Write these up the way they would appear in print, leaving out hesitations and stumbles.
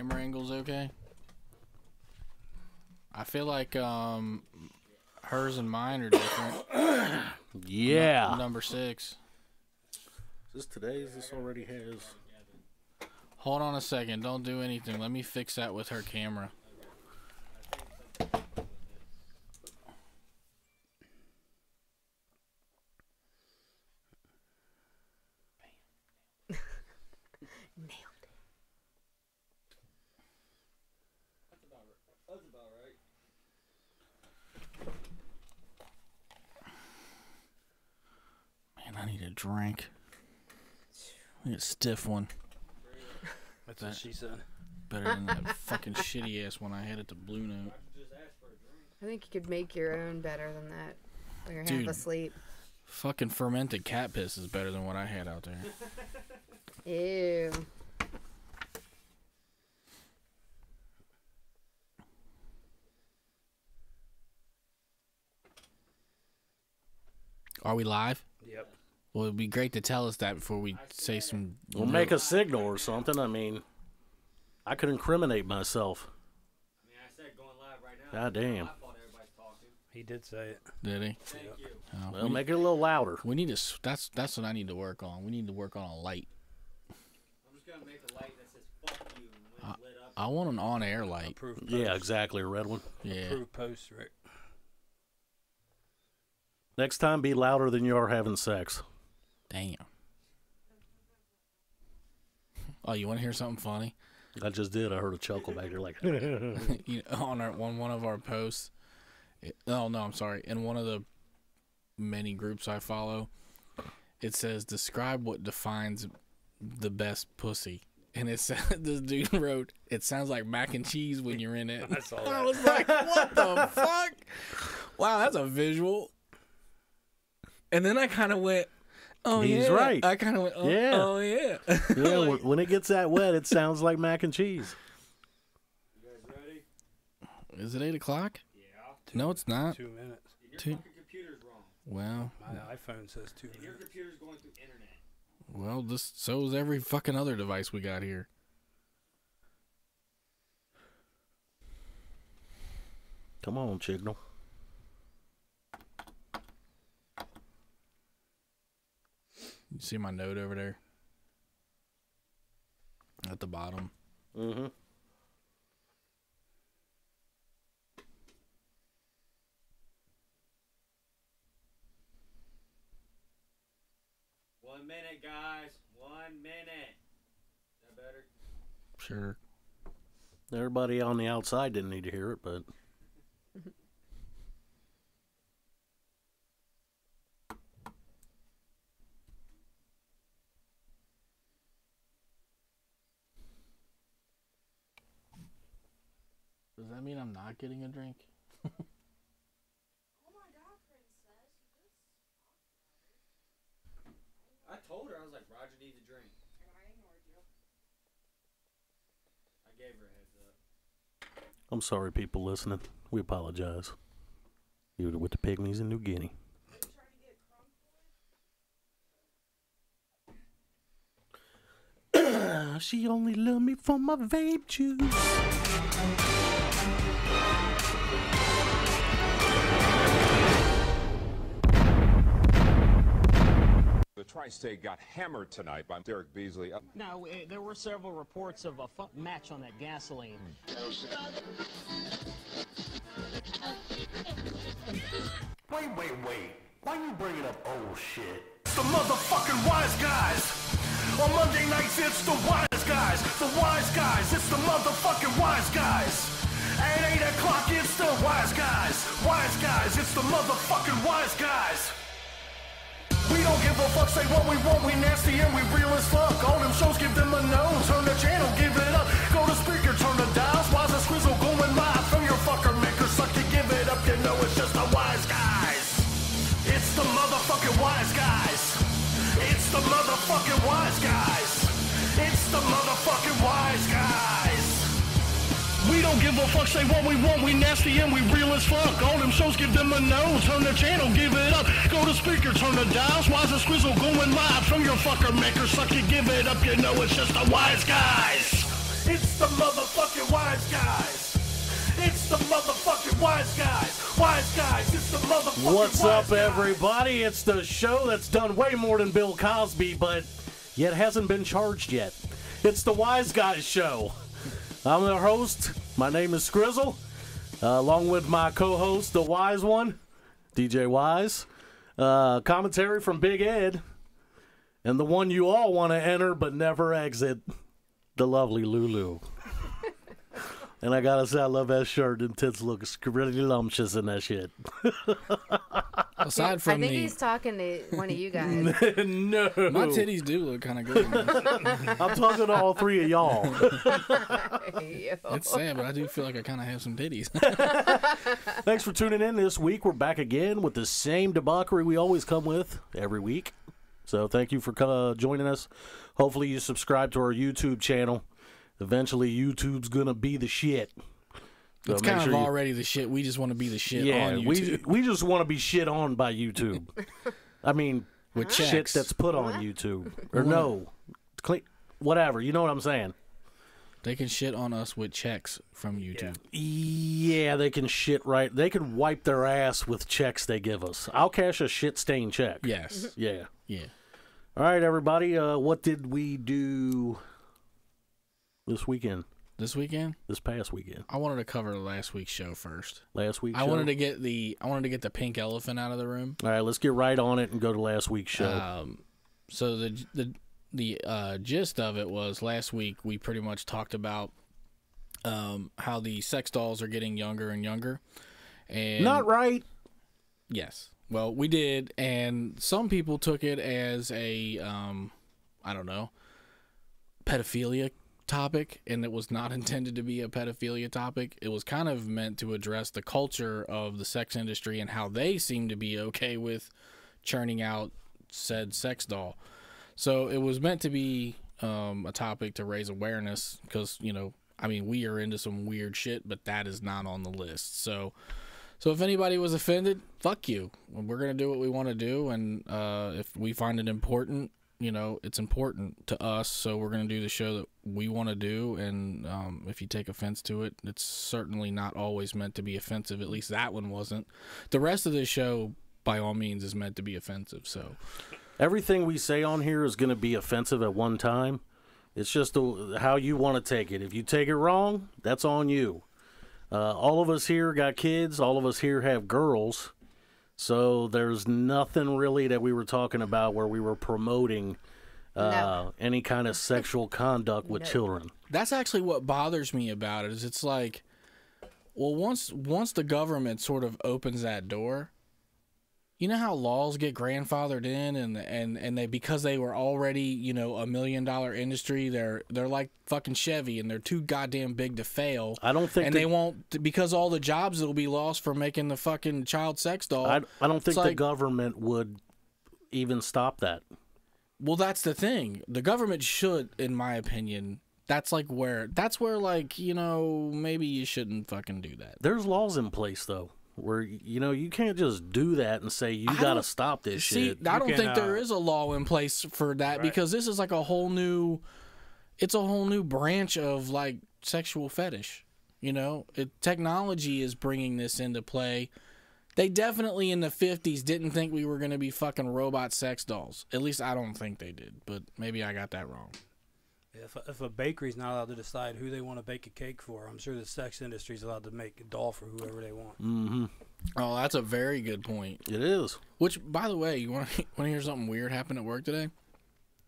camera angle's okay? I feel like hers and mine are different. Yeah. Number 6. Is this today's? This already has. Hold on a second. Don't do anything. Let me fix that with her camera. Nailed it. That's about right. Man, I need a drink. I need a stiff one. That's what she said. Better than that fucking shitty ass one I had at the Blue Note. I think you could make your own better than that when you're half Dude. asleep. Fucking fermented cat piss is better than what I had out there. Ew. Are we live? Yep. Well, it'd be great to tell us that before we say some... We'll make a signal or something. I mean, I could incriminate myself. I mean, I said going live right now. God damn. I thought everybody's talking. He did say it. Did he? Thank you. Oh, Well, make it a little louder. we need to... That's what I need to work on. We need to work on a light. I'm just going to make a light that says fuck you when it's lit up. I want an on-air light. Approved post. Yeah, exactly. A red one. Yeah. Approved post, Rick. Next time, be louder than you are having sex. Damn. Oh, you want to hear something funny? I just did. I heard a chuckle back there like... You know, on one of our posts... I'm sorry. In one of the many groups I follow, it says, describe what defines the best pussy. And it said, this dude wrote, it sounds like mac and cheese when you're in it. I saw I that. was like, what the fuck? Wow, that's a visual. And then I kind of went, oh, He's yeah. right. I kind of went, oh Yeah. oh, yeah. Yeah, when it gets that wet, it sounds like mac and cheese. You guys ready? Is it 8 o'clock? Yeah. No, it's not. 2 minutes. And your Two. fucking computer's wrong. Well, My iPhone says 2 And your minutes. computer's going through internet. well, so is every fucking other device we got here. Come on, Chignal. You see my note over there? At the bottom. Mm-hmm. One minute, guys. 1 minute. Is that better? Sure. Everybody on the outside didn't need to hear it, but... Does that mean I'm not getting a drink? Oh my god, princess. I told her, I was like, Roger needs a drink. And I ignored you. I gave her a heads up. I'm sorry, people listening. We apologize. You were with the pygmies in New Guinea. She only loved me for my vape juice. The Tri-State got hammered tonight by Derek Beasley. Now, there were several reports of a match on that gasoline. Wait. Why you bringing up old shit? It's the motherfucking wise guys. On Monday nights, it's the wise guys. The wise guys, it's the motherfucking wise guys. At 8 o'clock, it's the wise guys. Wise guys, it's the motherfucking wise guys. We don't give a fuck, say what we want, we nasty and we real as fuck. All them shows, give them a no, turn the channel, give it up. Go to speaker, turn the dials, why's a squizzle going live from your fucker maker, suck to give it up, you know it's just the wise guys. It's the motherfucking wise guys. It's the motherfucking wise guys. It's the motherfucking wise guys. We don't give a fuck, say what we want, we nasty and we real as fuck. All them shows, give them a no, turn the channel, give it up. Go to speaker, turn the dials, why's a squizzle going live from your fucker maker, suck to give it up, you know it's just the wise guys. It's the motherfucking wise guys. It's the motherfucking wise guys. Wise guys, it's the motherfucking What's wise up, guys. everybody? It's the show that's done way more than Bill Cosby, but yet hasn't been charged yet. It's the Wise Guys Show. I'm the host. My name is Skrizzle, along with my co-host, the Wise One, DJ Wise. Commentary from Big Ed, and the one you all want to enter but never exit, the lovely Lulu. And I gotta say, I love that shirt. Them tits look really lumptious in that shit. Aside from I think he's talking to one of you guys. No. my titties do look kind of good. I'm talking to all three of y'all. It's sad, but I do feel like I kind of have some titties. Thanks for tuning in this week. We're back again with the same debauchery we always come with every week. So thank you for joining us. Hopefully you subscribe to our YouTube channel. Eventually, YouTube's going to be the shit. So It's kind of already the shit. We just want to be the shit on YouTube. we just want to be shit on by YouTube. I mean, With shit checks. that's put on YouTube. Or no. Whatever. You know what I'm saying? They can shit on us with checks from YouTube. Yeah, they can shit right. They can wipe their ass with checks they give us. I'll cash a shit-stained check. Yes. Yeah. Yeah. All right, everybody. What did we do this weekend? This weekend? This past weekend? I wanted to cover last week's show first. Last week's I show? wanted to get the pink elephant out of the room. All right, let's get right on it and go to last week's show. So the gist of it was last week we pretty much talked about how the sex dolls are getting younger and younger. And Not right. Yes. Well, we did, and some people took it as a I don't know, pedophilia topic, and it was not intended to be a pedophilia topic. It was kind of meant to address the culture of the sex industry and how they seem to be okay with churning out said sex doll. So it was meant to be a topic to raise awareness because, you know, I mean, we are into some weird shit, but that is not on the list. So if anybody was offended, fuck you. We're going to do what we want to do, and if we find it important, you know, it's important to us, so we're going to do the show that we want to do, and if you take offense to it, it's certainly not always meant to be offensive. At least that one wasn't. The rest of this show, by all means, is meant to be offensive, so... Everything we say on here is going to be offensive at one time. It's just how you want to take it. If you take it wrong, that's on you. All of us here got kids. All of us here have girls. So there's nothing really that we were talking about where we were promoting any kind of sexual conduct with children. That's actually what bothers me about it. Is it's like, well, once the government sort of opens that door, you know how laws get grandfathered in, and they, because they were already, you know, $1 million industry, they're like fucking Chevy, and they're too goddamn big to fail. I don't think, and they won't, because all the jobs that'll be lost for making the fucking child sex doll. I don't think the like, government would even stop that. Well, that's the thing. The government should, in my opinion. That's where like, you know, maybe you shouldn't fucking do that. There's laws in place though, where, you know, you can't just do that and say you got to stop this shit. I don't think there is a law in place for that, because this is like a whole new branch of like sexual fetish. You know, technology is bringing this into play. They definitely in the 50s didn't think we were going to be fucking robot sex dolls. At least I don't think they did, but maybe I got that wrong. If a bakery's not allowed to decide who they want to bake a cake for, I'm sure the sex industry's allowed to make a doll for whoever they want. Mm-hmm. Oh, that's a very good point. It is. Which, by the way, you want to hear something weird happen at work today?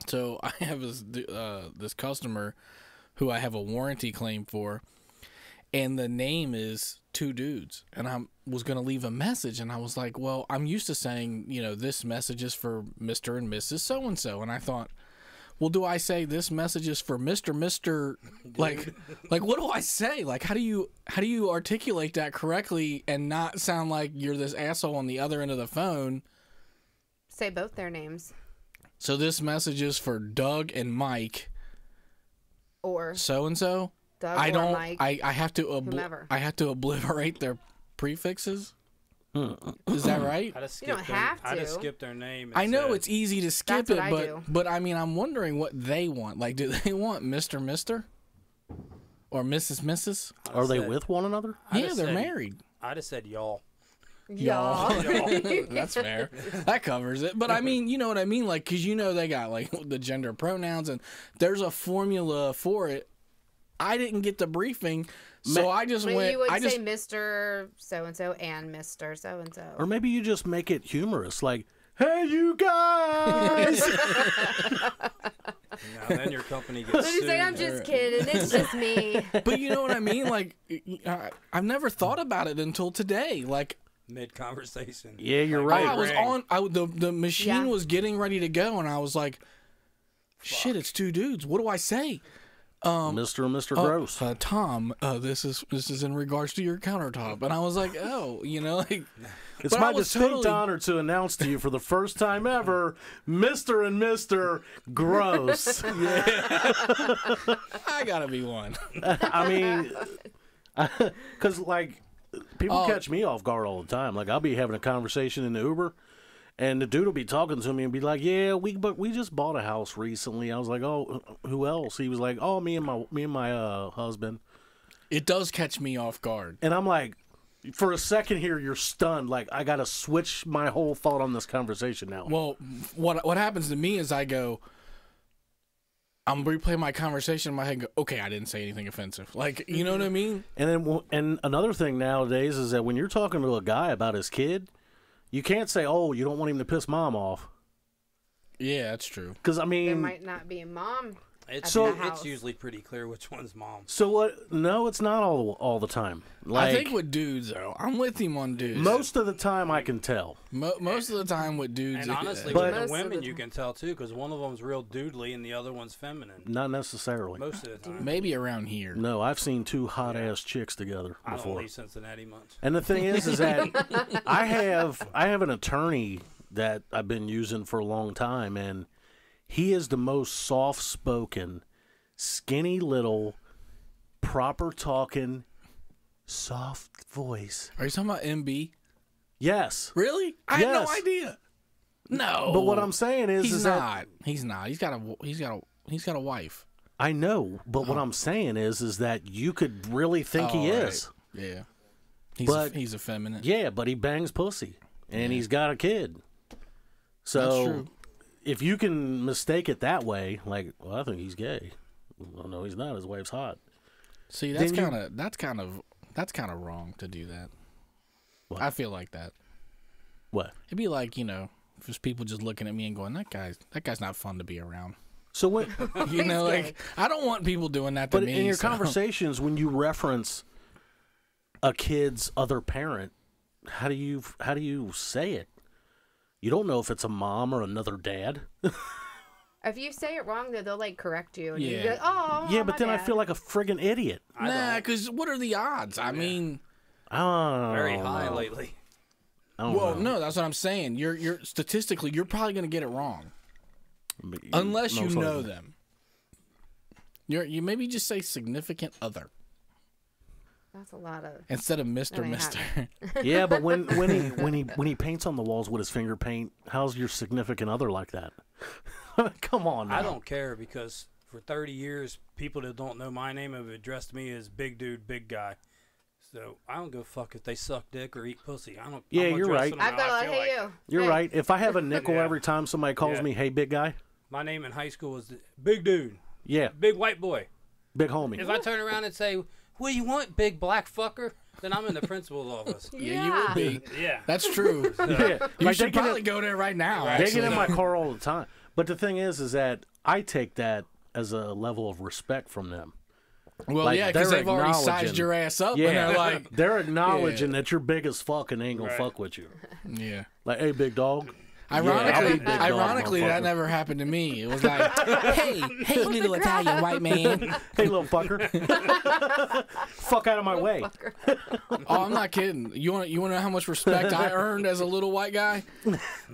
So I have this customer who I have a warranty claim for, and the name is two dudes. And I was going to leave a message, and I was like, well, I'm used to saying, you know, this message is for Mr. and Mrs. So-and-so. And I thought, well, do I say this message is for Mr. like what do I say? Like, how do you articulate that correctly and not sound like you're this asshole on the other end of the phone? Say both their names. So this message is for Doug and Mike. Or so and so. Doug or Mike. I have to whomever. I have to obliterate their prefixes. Is that right? You don't have to. I just skip their name. I know it's easy to skip That's it, what I do. but I mean, I'm wondering what they want. Like, do they want Mr. or Mrs. Are they with one another? Yeah, they're married. I just said y'all. Y'all. That's fair. That covers it. But I mean, you know what I mean? Like, because you know they got like the gender pronouns and there's a formula for it. I didn't get the briefing, so I just But went. you would I just say Mr. So-and-so and Mr. So-and-so. Or maybe you just make it humorous, like, "Hey, you guys." Now then your company gets What do you sued. say? I'm just kidding. It's just me. But you know what I mean? Like, I've never thought about it until today. Like, Mid-conversation. Yeah, you're Like, right. I was ring. on. The machine Yeah. was getting ready to go, and I was like, "Shit, it's two dudes. What do I say?" Mr. and Mr. Gross. Tom, this is in regards to your countertop, and I was like, "Oh, you know, like." It's but my I was distinct totally- honor to announce to you for the first time ever, Mr. and Mr. Gross. I gotta be one. I mean, because like people Oh. catch me off guard all the time. Like I'll be having a conversation in the Uber, and the dude will be talking to me and be like, "Yeah, we just bought a house recently." I was like, "Oh, who else?" He was like, "Oh, me and my husband." It does catch me off guard. And I'm like, for a second here, you're stunned. Like I got to switch my whole thought on this conversation now. Well, what happens to me is I go, I'm replaying my conversation in my head and go, okay, I didn't say anything offensive. Like, you know what I mean? And then, and another thing nowadays is that when you're talking to a guy about his kid, you can't say, "Oh, you don't want him to piss mom off," Yeah, that's true. because I There mean, might not be a mom. It's, So- it's house. usually pretty clear which one's mom. so what? No, it's not all the time. Like I think with dudes, though, I'm with him on dudes. most of the time, I can tell. Most of the time with dudes. And honestly, But- with Most the of women, the you can tell too, because one of them's real doodly and the other one's feminine. Not necessarily. Most of the time. maybe around here. No, I've seen two hot ass chicks together I don't before. leave Cincinnati much. And the thing is that I have an attorney that I've been using for a long time, and he is the most soft spoken, skinny little, proper talking, soft voice. Are you talking about MB? Yes. Really? I had no Yes. idea. No. But what I'm saying is, he's is not. that He's not. He's got a wife. I know, but what I'm saying is that you could really think he Oh, right. is. Yeah. He's But- he's effeminate. Yeah, but he bangs pussy, and he's got a kid. So That's true. if you can mistake it that way, like, well, I think he's gay. Well, no, he's not. His wife's hot. See, that's Then you- kind of wrong to do that. What? I feel like that. What? It'd be like, just people just looking at me and going, that guy's not fun to be around. So what? You know, gay. like I don't want people doing that to But me. in your so- conversations, when you reference a kid's other parent, how do you say it? You don't know if it's a mom or another dad. If you say it wrong, they'll like correct you. And you Yeah. go, oh, Yeah, my but then I bad." feel like a friggin' idiot. Nah, because what are the odds? I mean, Oh, Very high lately. I don't well, know. no, that's what I'm saying. You're statistically, you're probably going to get it wrong But unless you most know likely. them. You maybe just say significant other That's a lot of. instead of Mr. That ain't Mister. Yeah, but when he paints on the walls with his finger paint, how's your significant other like that? Come on, now. I don't care because for 30 years, people that don't know my name have addressed me as big dude, big guy. So I don't give a fuck if they suck dick or eat pussy. I don't. Yeah, I'm you're addressing right. them I've how got a I lot. feel Hey, like. you. You're Hey. right. If I have a nickel Yeah. every time somebody calls Yeah. me, "Hey, big guy," My name in high school was big dude, yeah, big white boy. big homie. If I turn around and say, "What do you want, big black fucker?" then I'm in the principal's office. Yeah, you would be. Yeah. That's true. Yeah, You like they should get, probably in, go there right now. they get Actually. in my car all the time. But the thing is that I take that as a level of respect from them. Well, like, yeah, because they're they've already sized acknowledging- your ass up, Yeah, and they're like, they're acknowledging that you're big as fuck and ain't gonna Right. fuck with you. yeah. Like, hey, big dog. Ironically, I'll be big dog, ironically, that motherfucker. never happened to me. It was like, hey, little Italian white man. Hey, little fucker. Fuck out of my way. Oh, I'm not kidding. You want to know how much respect I earned as a little white guy?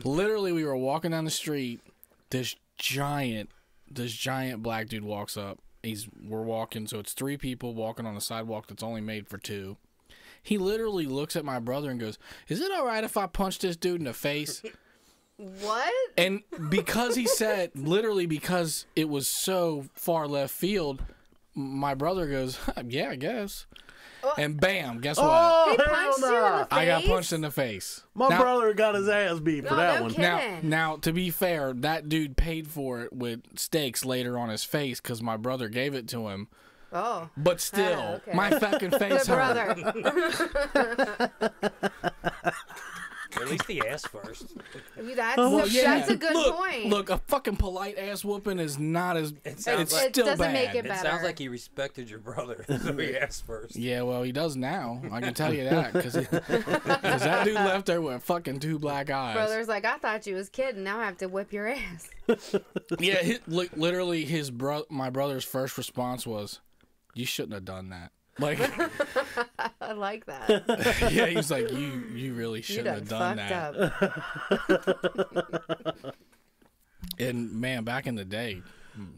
Literally, we were walking down the street. This giant black dude walks up. We're walking, so it's three people walking on a sidewalk that's only made for two. He literally looks at my brother and goes, "Is it all right if I punch this dude in the face?" What? And because he said, literally because it was so far left field, my brother goes, yeah, I guess. Oh. And bam, guess Oh, what? He hell punched you in nah. the face? I got punched in the face. My Now- brother got his ass beat for No, that no one. kidding. Now, to be fair, that dude paid for it with steaks later on his face because my brother gave it to him. Oh. But still, okay. my fucking face Good hurt. brother. At least he asked first. That's a good look, point. Look, a fucking polite ass whooping is not as. It It's sounds like- it still doesn't bad. make it It better. sounds like he respected your brother, so he asked first. Yeah, well, he does now. I can tell you that because that dude left there with fucking 2 black eyes. Brother's like, I thought you was kidding. Now I have to whip your ass. Yeah, literally, my brother's first response was, "You shouldn't have done that." Like, I like that. yeah, he's like, "You really You shouldn't done have done fucked that." up. And man, back in the day,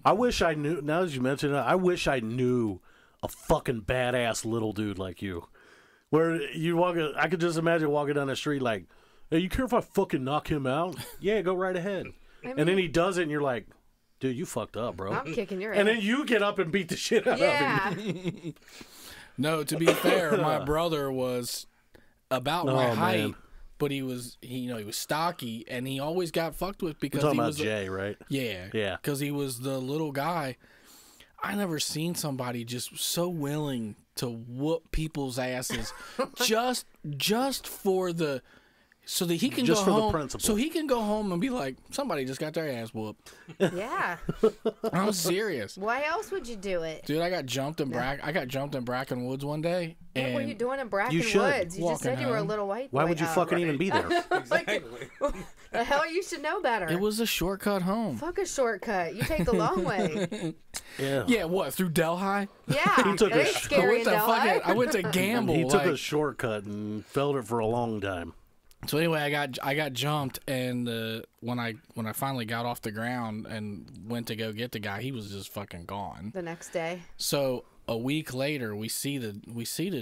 I wish I knew. Now that you mention it, I wish I knew a fucking badass little dude like you. Where you walk, I could just imagine walking down the street like, "Hey, you care if I fucking knock him out?" Yeah, go right ahead. And then he does it, and you're like, "Dude, you fucked up, bro." I'm kicking your ass. And then you get up and beat the shit out of him. Yeah. no, to be fair, my brother was about my Oh, height, man. but he was stocky, and he always got fucked with You're because talking he about was Jay, right? yeah, Yeah. because he was the little guy. I never seen somebody just so willing to whoop people's asses just for the so that he can Just go for the home. principle. So he can go home and be like, somebody just got their ass whooped. Yeah. I'm serious. Why else would you do it? Dude, I got jumped in Bracken Woods one day. What And were you doing in Bracken You should. Woods? You just Walking said you were a home. little white boy. Why would you Oh, fucking right. even be there? Exactly. The hell, you should know better. it was a shortcut home. Fuck a shortcut. You take the long way. Yeah. Yeah, what, through Delhi? Yeah. He took it a ain't sh- I scary went in to Delhi. I went to gamble. He took like- a shortcut and felt it for a long time. So anyway, I got jumped, and when I finally got off the ground and went to go get the guy, he was just fucking gone. The next day. So a week later, we see the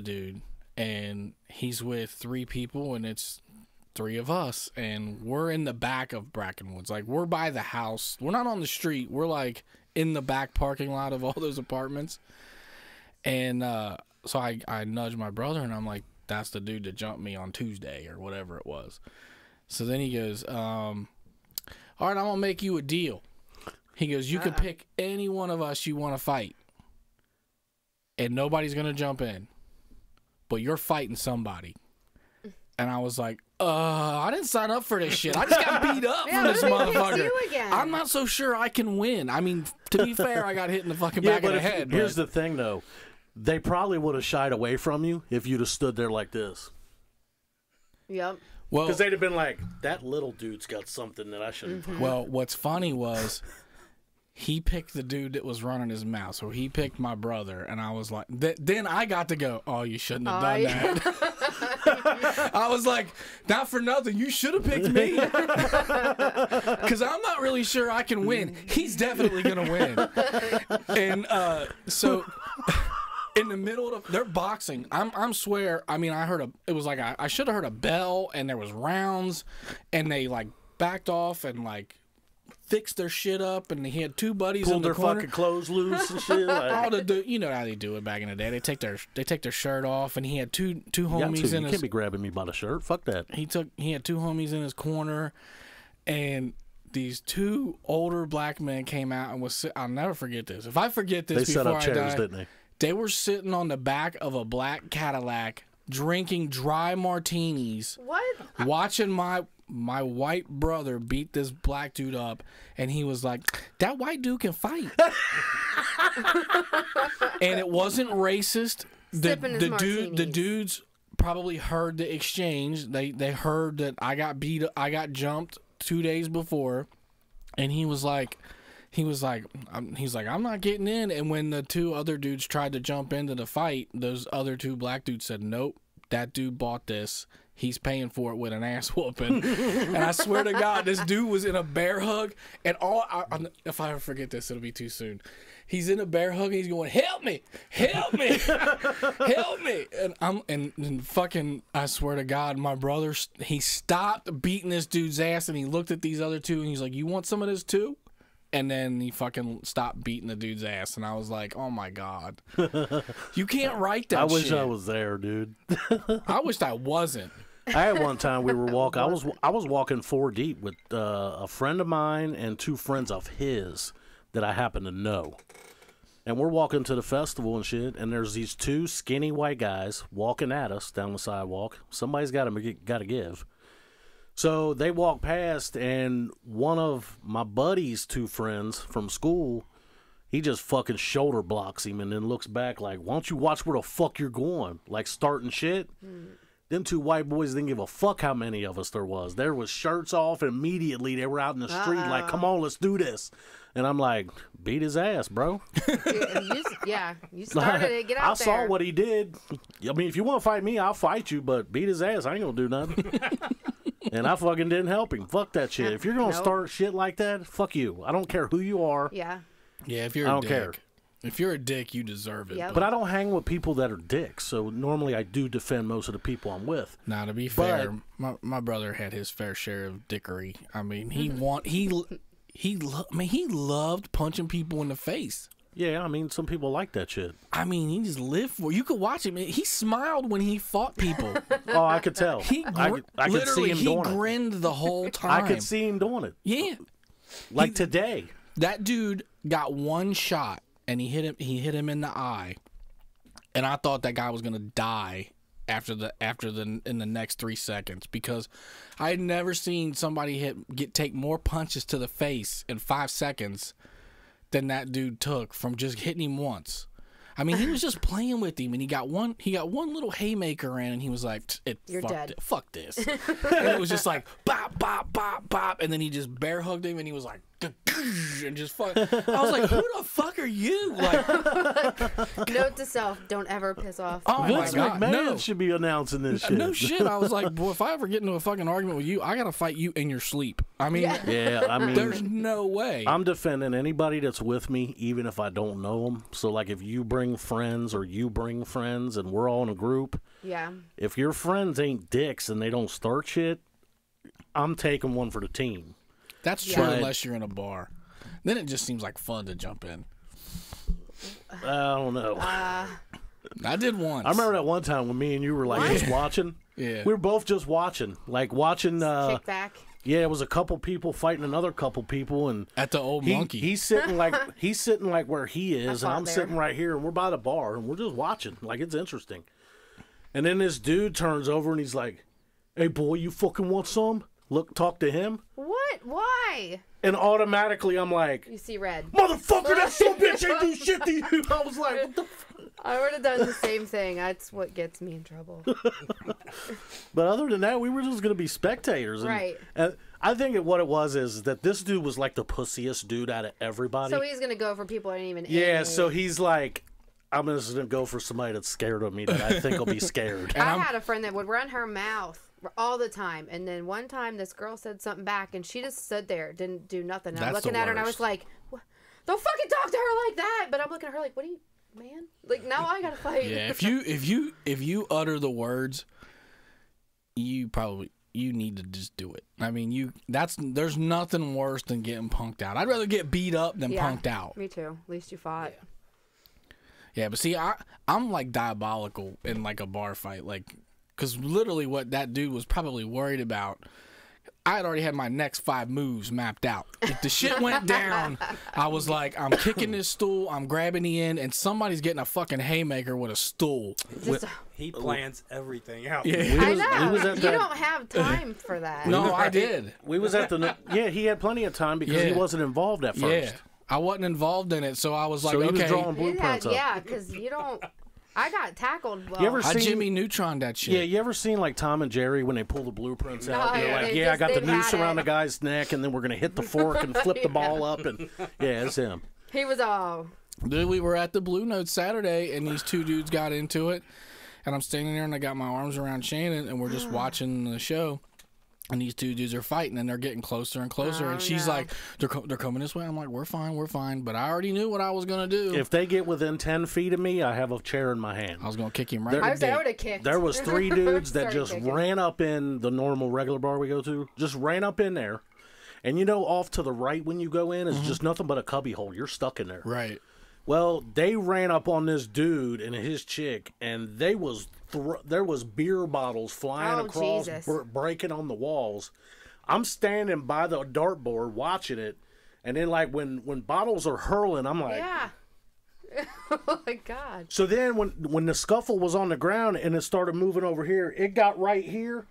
dude, and he's with 3 people, and it's 3 of us, and we're in the back of Brackenwoods. Like, we're by the house. We're not on the street. We're like in the back parking lot of all those apartments. And so I nudged my brother, and I'm like, that's the dude that jumped me on Tuesday or whatever it was. So then he goes, all right, I'm going to make you a deal. He goes, you can pick any one of us you want to fight, and nobody's going to jump in, but you're fighting somebody. And I was like, I didn't sign up for this shit. I just got beat up Yeah, from this what if he hits motherfucker. you again? I'm not so sure I can win. I mean, to be fair, I got hit in the fucking back of the head. Here's but- the thing, though. They probably would have shied away from you if you'd have stood there like this. Yep. well, Because they'd have been like, that little dude's got something that I shouldn't. well, what's funny was he picked the dude that was running his mouth. So he picked my brother, and I was like, then I got to go, oh, you shouldn't have done yeah. that. I was like, not for nothing, you should have picked me. Because I'm not really sure I can win. He's definitely going to win. And so in the middle of they're boxing. I'm swear, I mean, I heard it was like, I should have heard a bell, and there was rounds, and they like backed off and like fixed their shit up, and he had 2 buddies Pulled in the their corner. fucking clothes loose and shit. Like, All the you know how they do it back in the day. They take their shirt off, and he had two homies in you his. can't be grabbing me by the shirt. Fuck that. He had 2 homies in his corner, and these 2 older black men came out and was. I'll never forget this. If I forget this They before set up I chairs, die, didn't they? they were sitting on the back of a black Cadillac, drinking dry martinis, What? watching my white brother beat this black dude up, and he was like, that white dude can fight. And it wasn't racist. Sipping his The martinis. dudes probably heard the exchange. They heard that I got jumped 2 days before, and he was like, I'm not getting in. And when the 2 other dudes tried to jump into the fight, those other 2 black dudes said, nope, that dude bought this. He's paying for it with an ass whooping. And I swear to God, this dude was in a bear hug. And if I ever forget this, it'll be too soon. He's in a bear hug, and he's going, help me, help me, help me. And fucking, I swear to God, my brother, he stopped beating this dude's ass, and he looked at these other 2, and he's like, you want some of this too? And then he fucking stopped beating the dude's ass, and I was like, "Oh my god, you can't write that." I wish shit. I was there, dude. I wished I wasn't. I had one time we were walking. I was walking 4 deep with a friend of mine and 2 friends of his that I happen to know, and we're walking to the festival and shit. And there's these 2 skinny white guys walking at us down the sidewalk. Somebody's got to give. So they walk past, and one of my buddy's 2 friends from school, he just fucking shoulder blocks him and then looks back like, "Why don't you watch where the fuck you're going?" Like starting shit. Them 2 white boys didn't give a fuck how many of us there was. There was shirts off, and immediately they were out in the street like, "Come on, let's do this." And I'm like, beat his ass, bro. You started it. Get out I there. saw what he did. I mean, if you want to fight me, I'll fight you, but beat his ass, I ain't gonna do nothing. And I fucking didn't help him. Fuck that shit. If you're gonna start shit like that, fuck you. I don't care who you are. Yeah. Yeah, if you're I a don't dick, care. if you're a dick, you deserve it. Yep. But I don't hang with people that are dicks, so normally I do defend most of the people I'm with. Now, to be fair, my brother had his fair share of dickery. I mean, he loved punching people in the face. Yeah, I mean, some people like that shit. I mean, he just lived for. You could watch him. He smiled when he fought people. Oh, I could tell. I could see him doing it. He grinned the whole time. I could see him doing it. Yeah, Like today. that dude got one shot and he hit him in the eye, and I thought that guy was gonna die in the next 3 seconds, because I had never seen somebody take more punches to the face in 5 seconds than that dude took from just hitting him once. I mean, he was just playing with him, and he got one little haymaker in, and he was like, "You're dead. Fuck this." And it was just like bop bop bop bop, and then he just bear hugged him, and he was like, and just fuck. I was like, "Who the fuck are you?" Like, note to self: don't ever piss off. oh my Vince god, McMahon no. should be announcing this shit. No shit. I was like, boy, if I ever get into a fucking argument with you, I gotta fight you in your sleep. I mean, Yeah, I mean, there's no way. I'm defending anybody that's with me, even if I don't know them. So, like, if you bring friends or you bring friends and we're all in a group, Yeah. if your friends ain't dicks and they don't start shit, I'm taking one for the team. That's true, Yeah. unless you're in a bar. Then it just seems like fun to jump in. I don't know. I did once. I remember that one time when me and you were like just watching. Yeah. We were both just watching. Like watching Kick back. yeah, it was a couple people fighting another couple people, and At the old monkey. he's sitting like where he is, and fought I'm there. sitting right here, and we're by the bar, and we're just watching. Like, it's interesting. And then this dude turns over and he's like, "Hey boy, you fucking want some?" Talk to him. What? Why? And automatically I'm like, You see red. "Motherfucker, that son of a bitch ain't do shit to you." I was like, what the I would have done the same thing. That's what gets me in trouble. But other than that, we were just going to be spectators. And, Right. And I think what it was is that this dude was like the pussiest dude out of everybody. So he's gonna go for people that ain't even. Yeah, in. so he's like, I'm just going to go for somebody that's scared of me that I think will be scared. I had a friend that would run her mouth all the time, and then one time this girl said something back, and she just stood there, didn't do nothing. And I'm That's looking the at her, and I was worst. like, "What? Don't fucking talk to her like that." But I'm looking at her like, "What are you, man? Like now I gotta fight." Yeah, if you utter the words, you need to just do it. I mean, there's nothing worse than getting punked out. I'd rather get beat up than punked out. Me too. At least you fought. Yeah, but see, I'm like diabolical in like a bar fight, like, because literally what that dude was probably worried about, I had already had my next 5 moves mapped out. If the shit went down, I was like, I'm kicking this stool, I'm grabbing the end, and somebody's getting a fucking haymaker with a stool. He plans everything out. Yeah. I know. we was at You that- don't have time for that. No, I did. We was at the he had plenty of time because he Yeah. wasn't involved at first. Yeah, I wasn't involved in it, so I was like, So he was okay. drawing You had, blueprints up. yeah, because you don't. I got tackled. Well, You ever I seen- Jimmy Neutron that shit. Yeah, you ever seen like Tom and Jerry when they pull the blueprints out? No, They're like, they "Yeah, I just- got the they've noose had around the it." guy's neck, and then we're gonna hit the fork and flip the ball up." And yeah, it's him. He was all. Dude, we were at the Blue Note Saturday, and these 2 dudes got into it, and I'm standing there, and I got my arms around Shannon, and we're just watching the show, and these 2 dudes are fighting, and they're getting closer and closer, Oh, and she's no. like, they're coming this way. I'm like, we're fine, but I already knew what I was gonna do. If they get within 10 feet of me, I have a chair in my hand. I was gonna kick him right. I in was. the I dick. would have kicked. There was 3 dudes that Started just kicking. ran up in the normal regular bar we go to, just ran up in there, And you know, off to the right when you go in is just nothing but a cubby hole. You're stuck in there. Right. Well, they ran up on this dude and his chick, and there was beer bottles flying across, Jesus. breaking on the walls. I'm standing by the dartboard watching it, and then like when bottles are hurling, I'm like, Yeah. Oh my God. So then when the scuffle was on the ground and it started moving over here, it got right here.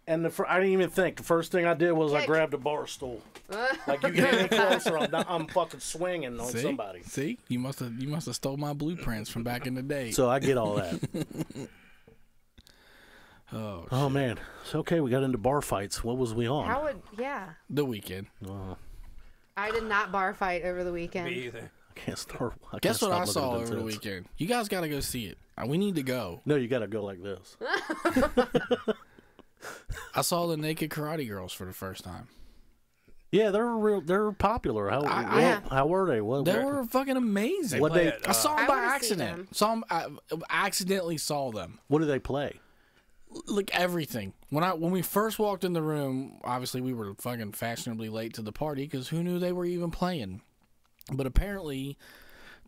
And I didn't even think. The first thing I did was I grabbed a bar stool. Like, you get any closer, I'm fucking swinging on somebody. See, you must have stole my blueprints from back in the day. So I get all that. Oh man. So okay, we got into bar fights. What was we on? The weekend. I did not bar fight over the weekend. Me either. I can't start. Guess what I saw over the weekend? You guys got to go see it. We need to go. No, you got to go like this. I saw the Naked Karate Girls for the first time. Yeah, they're popular. How were they? They were fucking amazing. I saw them by accident. I accidentally saw them. What do they play? Like everything. When we first walked in the room, obviously we were fucking fashionably late to the party because who knew they were even playing? But apparently,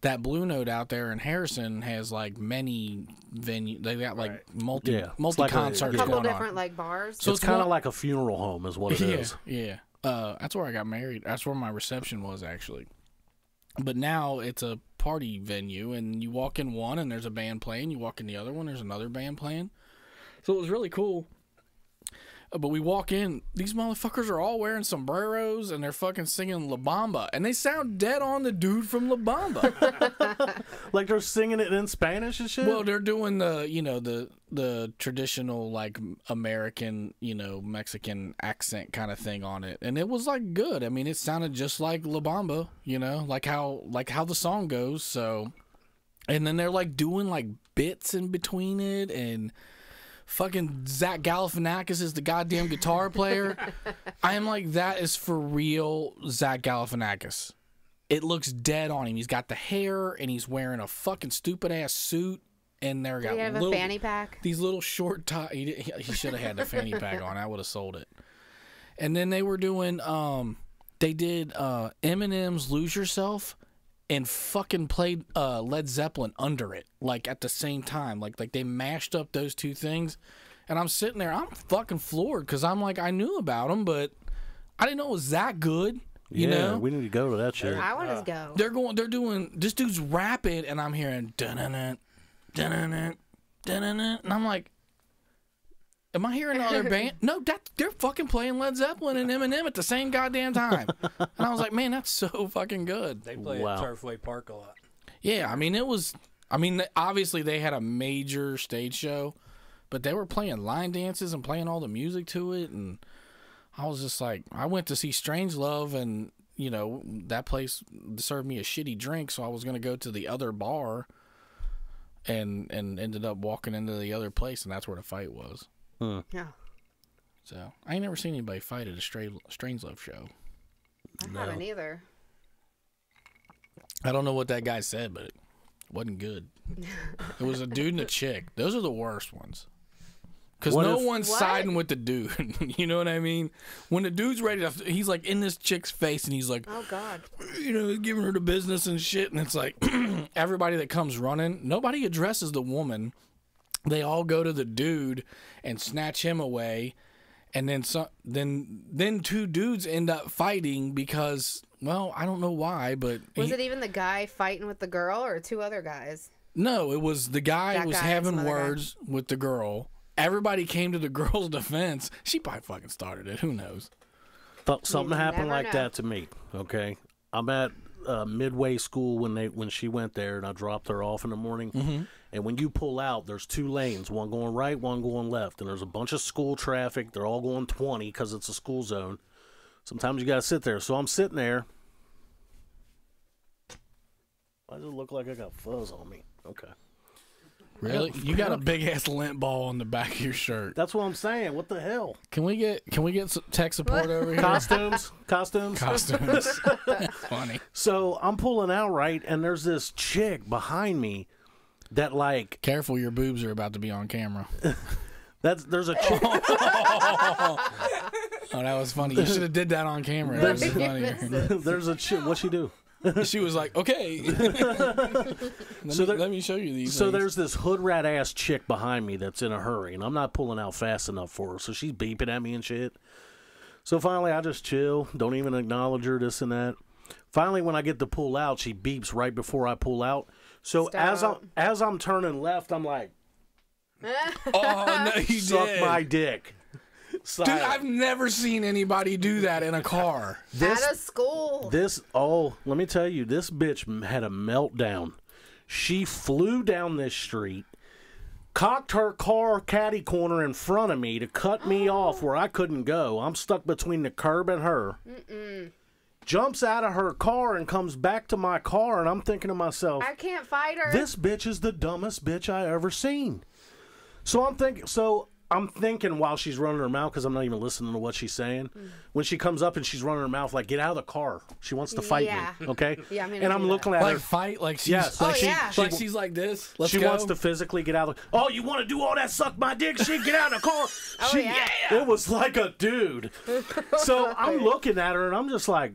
that Blue Note out there in Harrison has like many venues. They got like multi concerts going on. A couple different like bars. So it's kind of like a funeral home, is what it is. Yeah. That's where I got married. That's where my reception was actually. But now it's a party venue, and you walk in one, and there's a band playing. You walk in the other one, there's another band playing. So it was really cool. But we walk in, these motherfuckers are all wearing sombreros, and they're fucking singing La Bamba. And they sound dead on the dude from La Bamba. Like they're singing it in Spanish and shit? Well, they're doing the traditional, like, American, Mexican accent kind of thing on it. And it was, like, good. I mean, it sounded just like La Bamba, like how the song goes. So, and then they're, like, doing, like, bits in between it, and fucking Zach Galifianakis is the goddamn guitar player. I am like, that is for real Zach Galifianakis. It looks dead on him. He's got the hair, and he's wearing a fucking stupid-ass suit, and they're got a fanny pack? These little short tie. He should have had the fanny pack on. I would have sold it. And then they were doing, they did Eminem's Lose Yourself, and fucking played Led Zeppelin under it, like at the same time. Like they mashed up those two things. And I'm sitting there, I'm fucking floored, because I'm like, I knew about them, but I didn't know it was that good. You know? We need to go to that shit. I want to go. They're doing, this dude's rapping, and I'm hearing dun-dun-dun, dun-dun-dun, dun-dun-dun, and I'm like, am I hearing another band? No, they're fucking playing Led Zeppelin and Eminem at the same goddamn time. And I was like, man, that's so fucking good. They play at Turfway Park a lot. Yeah, I mean, obviously they had a major stage show, but they were playing line dances and playing all the music to it, and I was just like, I went to see Strangelove, and, that place served me a shitty drink, so I was going to go to the other bar, and ended up walking into the other place, and that's where the fight was. Yeah. So I ain't never seen anybody fight at a Strangelove show. I haven't either. I don't know what that guy said, but it wasn't good. It was a dude and a chick. Those are the worst ones. Because no one's siding with the dude. You know what I mean? When the dude's ready to, he's like in this chick's face, and he's like, oh God, giving her the business and shit. And it's like, everybody that comes running, nobody addresses the woman. They all go to the dude and snatch him away, and then two dudes end up fighting because, well, I don't know why, but was it even the guy fighting with the girl or two other guys? No, it was the guy was having words with the girl. Everybody came to the girl's defense. She probably fucking started it. Who knows? Something happened like that to me. Okay, I'm at Midway School when she went there, and I dropped her off in the morning. Mm-hmm. And when you pull out, there's two lanes, one going right, one going left. And there's a bunch of school traffic. They're all going 20 because it's a school zone. Sometimes you got to sit there. So I'm sitting there. Why does it look like I got fuzz on me? Okay. Really? You got a big-ass lint ball on the back of your shirt. That's what I'm saying. What the hell? Can we get some tech support over here? Costumes. Funny. So I'm pulling out, right, and there's this chick behind me that, like... Careful, your boobs are about to be on camera. There's a chick... Oh, that was funny. You should have did that on camera. That was funnier. There's a chick. What'd she do? She was like, okay. let me show you these. So things. there's this hood rat ass chick behind me that's in a hurry, and I'm not pulling out fast enough for her. So she's beeping at me and shit. So finally, I just chill, don't even acknowledge her, this and that. Finally, when I get to pull out, she beeps right before I pull out. So as I'm turning left, I'm like, oh no, you suck did. my dick. Dude, I've never seen anybody do that in a car. At a school. Let me tell you, this bitch had a meltdown. She flew down this street, cocked her car catty corner in front of me to cut me off where I couldn't go. I'm stuck between the curb and her. Jumps out of her car and comes back to my car, and I'm thinking to myself, I can't fight her. this bitch is the dumbest bitch I ever seen. So I'm thinking while she's running her mouth, because I'm not even listening to what she's saying. When she comes up and she's running her mouth, like, get out of the car. She wants to fight me, okay? Yeah, I'm gonna and I'm do looking that. at Like her. fight, like she's Yes. like, Oh, yeah. she's like this. Let's She go. wants to physically get out of the oh, you want to do all that suck my dick shit? Get out of the car. Oh, yeah. It was like a dude. So I'm looking at her and I'm just like,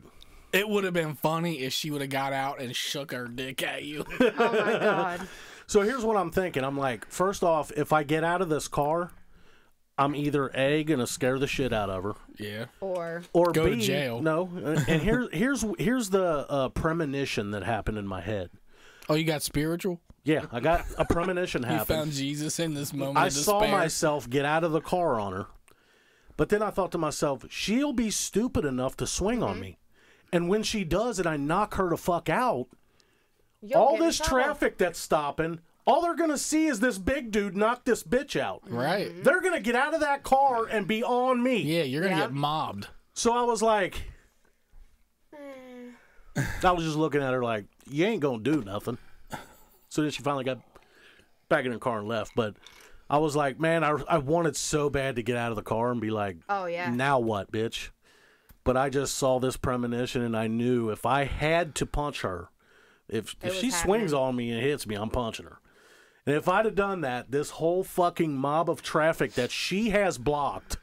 It would have been funny if she would have got out and shook her dick at you. Oh my god. so here's what I'm thinking. I'm like, first off, if I get out of this car, I'm either A, gonna scare the shit out of her, Yeah. Or or Go B, to jail. No. And here's the premonition that happened in my head. Oh, you got spiritual? Yeah, I got a premonition You happen. found Jesus in this moment I of saw despair. myself get out of the car on her, but then I thought to myself, she'll be stupid enough to swing on me, and when she does and I knock her the fuck out, you'll all get in this trouble. traffic that's stopping, all they're gonna see is this big dude knock this bitch out. Right. They're gonna get out of that car and be on me. Yeah, you're going to Yeah. get mobbed. So I was like, I was just looking at her like, you ain't gonna do nothing. So then she finally got back in her car and left. But I was like, man, I wanted so bad to get out of the car and be like, Oh, yeah. now what, bitch? But I just saw this premonition and I knew if I had to punch her, if was she swings happening. on me and hits me, I'm punching her. And if I'd have done that, this whole fucking mob of traffic that she has blocked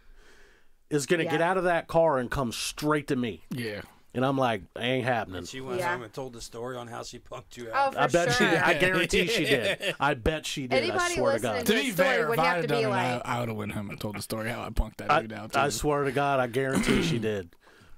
is going to get Yeah. out of that car and come straight to me. Yeah. And I'm like, ain't happening. She went Yeah. home and told the story on how she punked you Oh, out. for I bet sure. she did. I guarantee she did. I bet she did. I Anybody swear to listening God. To The be story fair, would if I have had to done be it, like- I would have went home and told the story how I punked that dude out. I too. swear to God, I guarantee she did.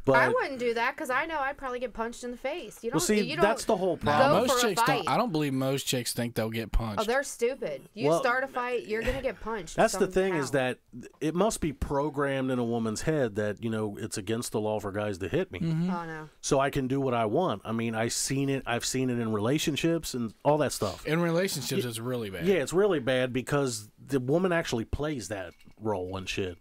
But I wouldn't do that because I know I'd probably get punched in the face. You don't. well, see, you don't that's the whole go problem. most for a chicks don't. fight. I don't believe most chicks think they'll get punched. Oh, they're stupid. You Well, start a fight, you're gonna get punched. That's the thing is somehow. that it must be programmed in a woman's head that, it's against the law for guys to hit me. Oh no. So I can do what I want. I mean, I've seen it in relationships and all that stuff. In relationships, it's really bad. Yeah, it's really bad because the woman actually plays that role and shit.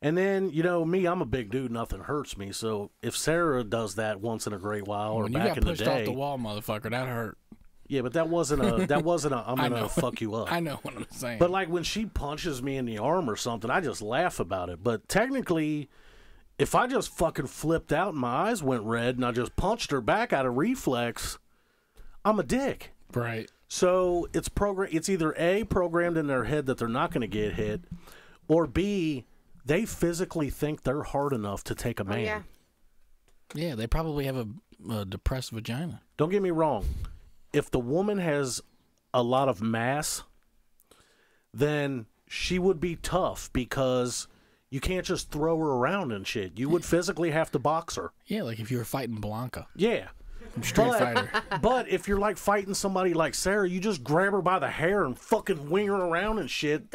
And then, me, I'm a big dude, nothing hurts me. So if Sarah does that once in a great while or When you back got in the pushed day. off the wall, motherfucker, that hurt. Yeah, but that wasn't a I'm I gonna know. fuck you up. I know what I'm saying. But like when she punches me in the arm or something, I just laugh about it. But technically, if I just fucking flipped out and my eyes went red and I just punched her back out of reflex, I'm a dick. right. So it's either A, programmed in their head that they're not gonna get hit, or B, they physically think they're hard enough to take a man. Oh, yeah. Yeah, they probably have a depressed vagina. Don't get me wrong. If the woman has a lot of mass, then she would be tough because you can't just throw her around and shit. You would physically have to box her. Yeah, like if you were fighting Blanca Yeah. from Street Fighter. But if you're like fighting somebody like Sarah, you just grab her by the hair and fucking wing her around and shit.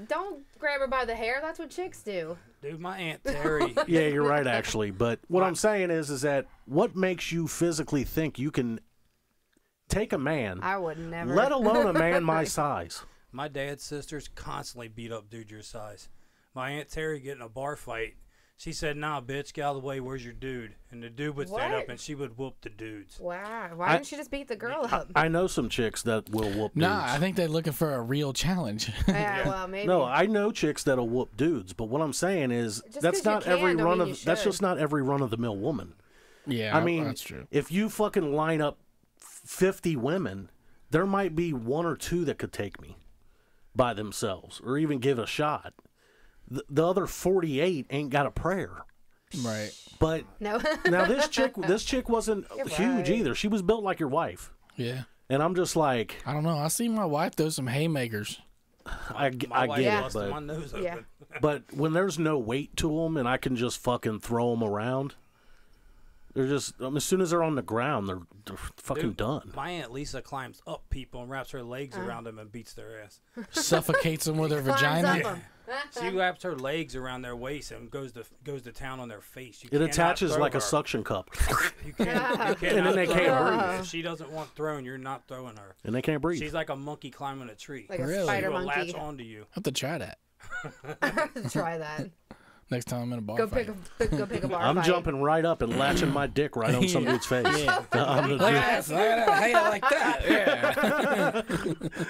Don't grab her by the hair. That's what chicks do. Dude, my Aunt Terry. Yeah, you're right, actually. But what I'm saying is that what makes you physically think you can take a man, I would never. let alone a man my size? My dad's sisters constantly beat up dudes your size. My Aunt Terry get in a bar fight. She said, nah, bitch, get out of the way. Where's your dude? And the dude would stand What? up and she would whoop the dudes. Wow. Why didn't she just beat the girl up? I know some chicks that will whoop Nah, dudes. I think they're looking for a real challenge. Yeah, well, maybe. No, I know chicks that'll whoop dudes, but what I'm saying is Just that's 'cause you not can every don't run mean of you that's should. just not every run of the mill woman. Yeah, I mean, that's true. if you fucking line up 50 women, there might be one or two that could take me by themselves or even give a shot. The other 48 ain't got a prayer. Right. But No. now this chick wasn't huge right. either. She was built like your wife. Yeah. And I'm just like, I don't know. I see my wife throw some haymakers. I wife get it, busted my nose open. Yeah. but when there's no weight to them and I can just fucking throw them around, they're just, as soon as they're on the ground, they're fucking Dude, done. My Aunt Lisa climbs up people and wraps her legs around them and beats their ass. Suffocates them with her Climbs vagina. up 'em. She wraps her legs around their waist and goes to town on their face. You It cannot attaches throw like her. a suction cup, You cannot and then they throw can't her. breathe. If she doesn't want thrown, you're not throwing her. And they can't breathe. She's like a monkey climbing a tree. Like Really? a spider She will monkey. latch onto you. I have to try that Try that. next time I'm in a bar Go fight. pick a bar I'm fight. jumping right up and latching my dick right on some dude's face. Yeah. I'm Look the- at that. Hey, I like that. Yeah.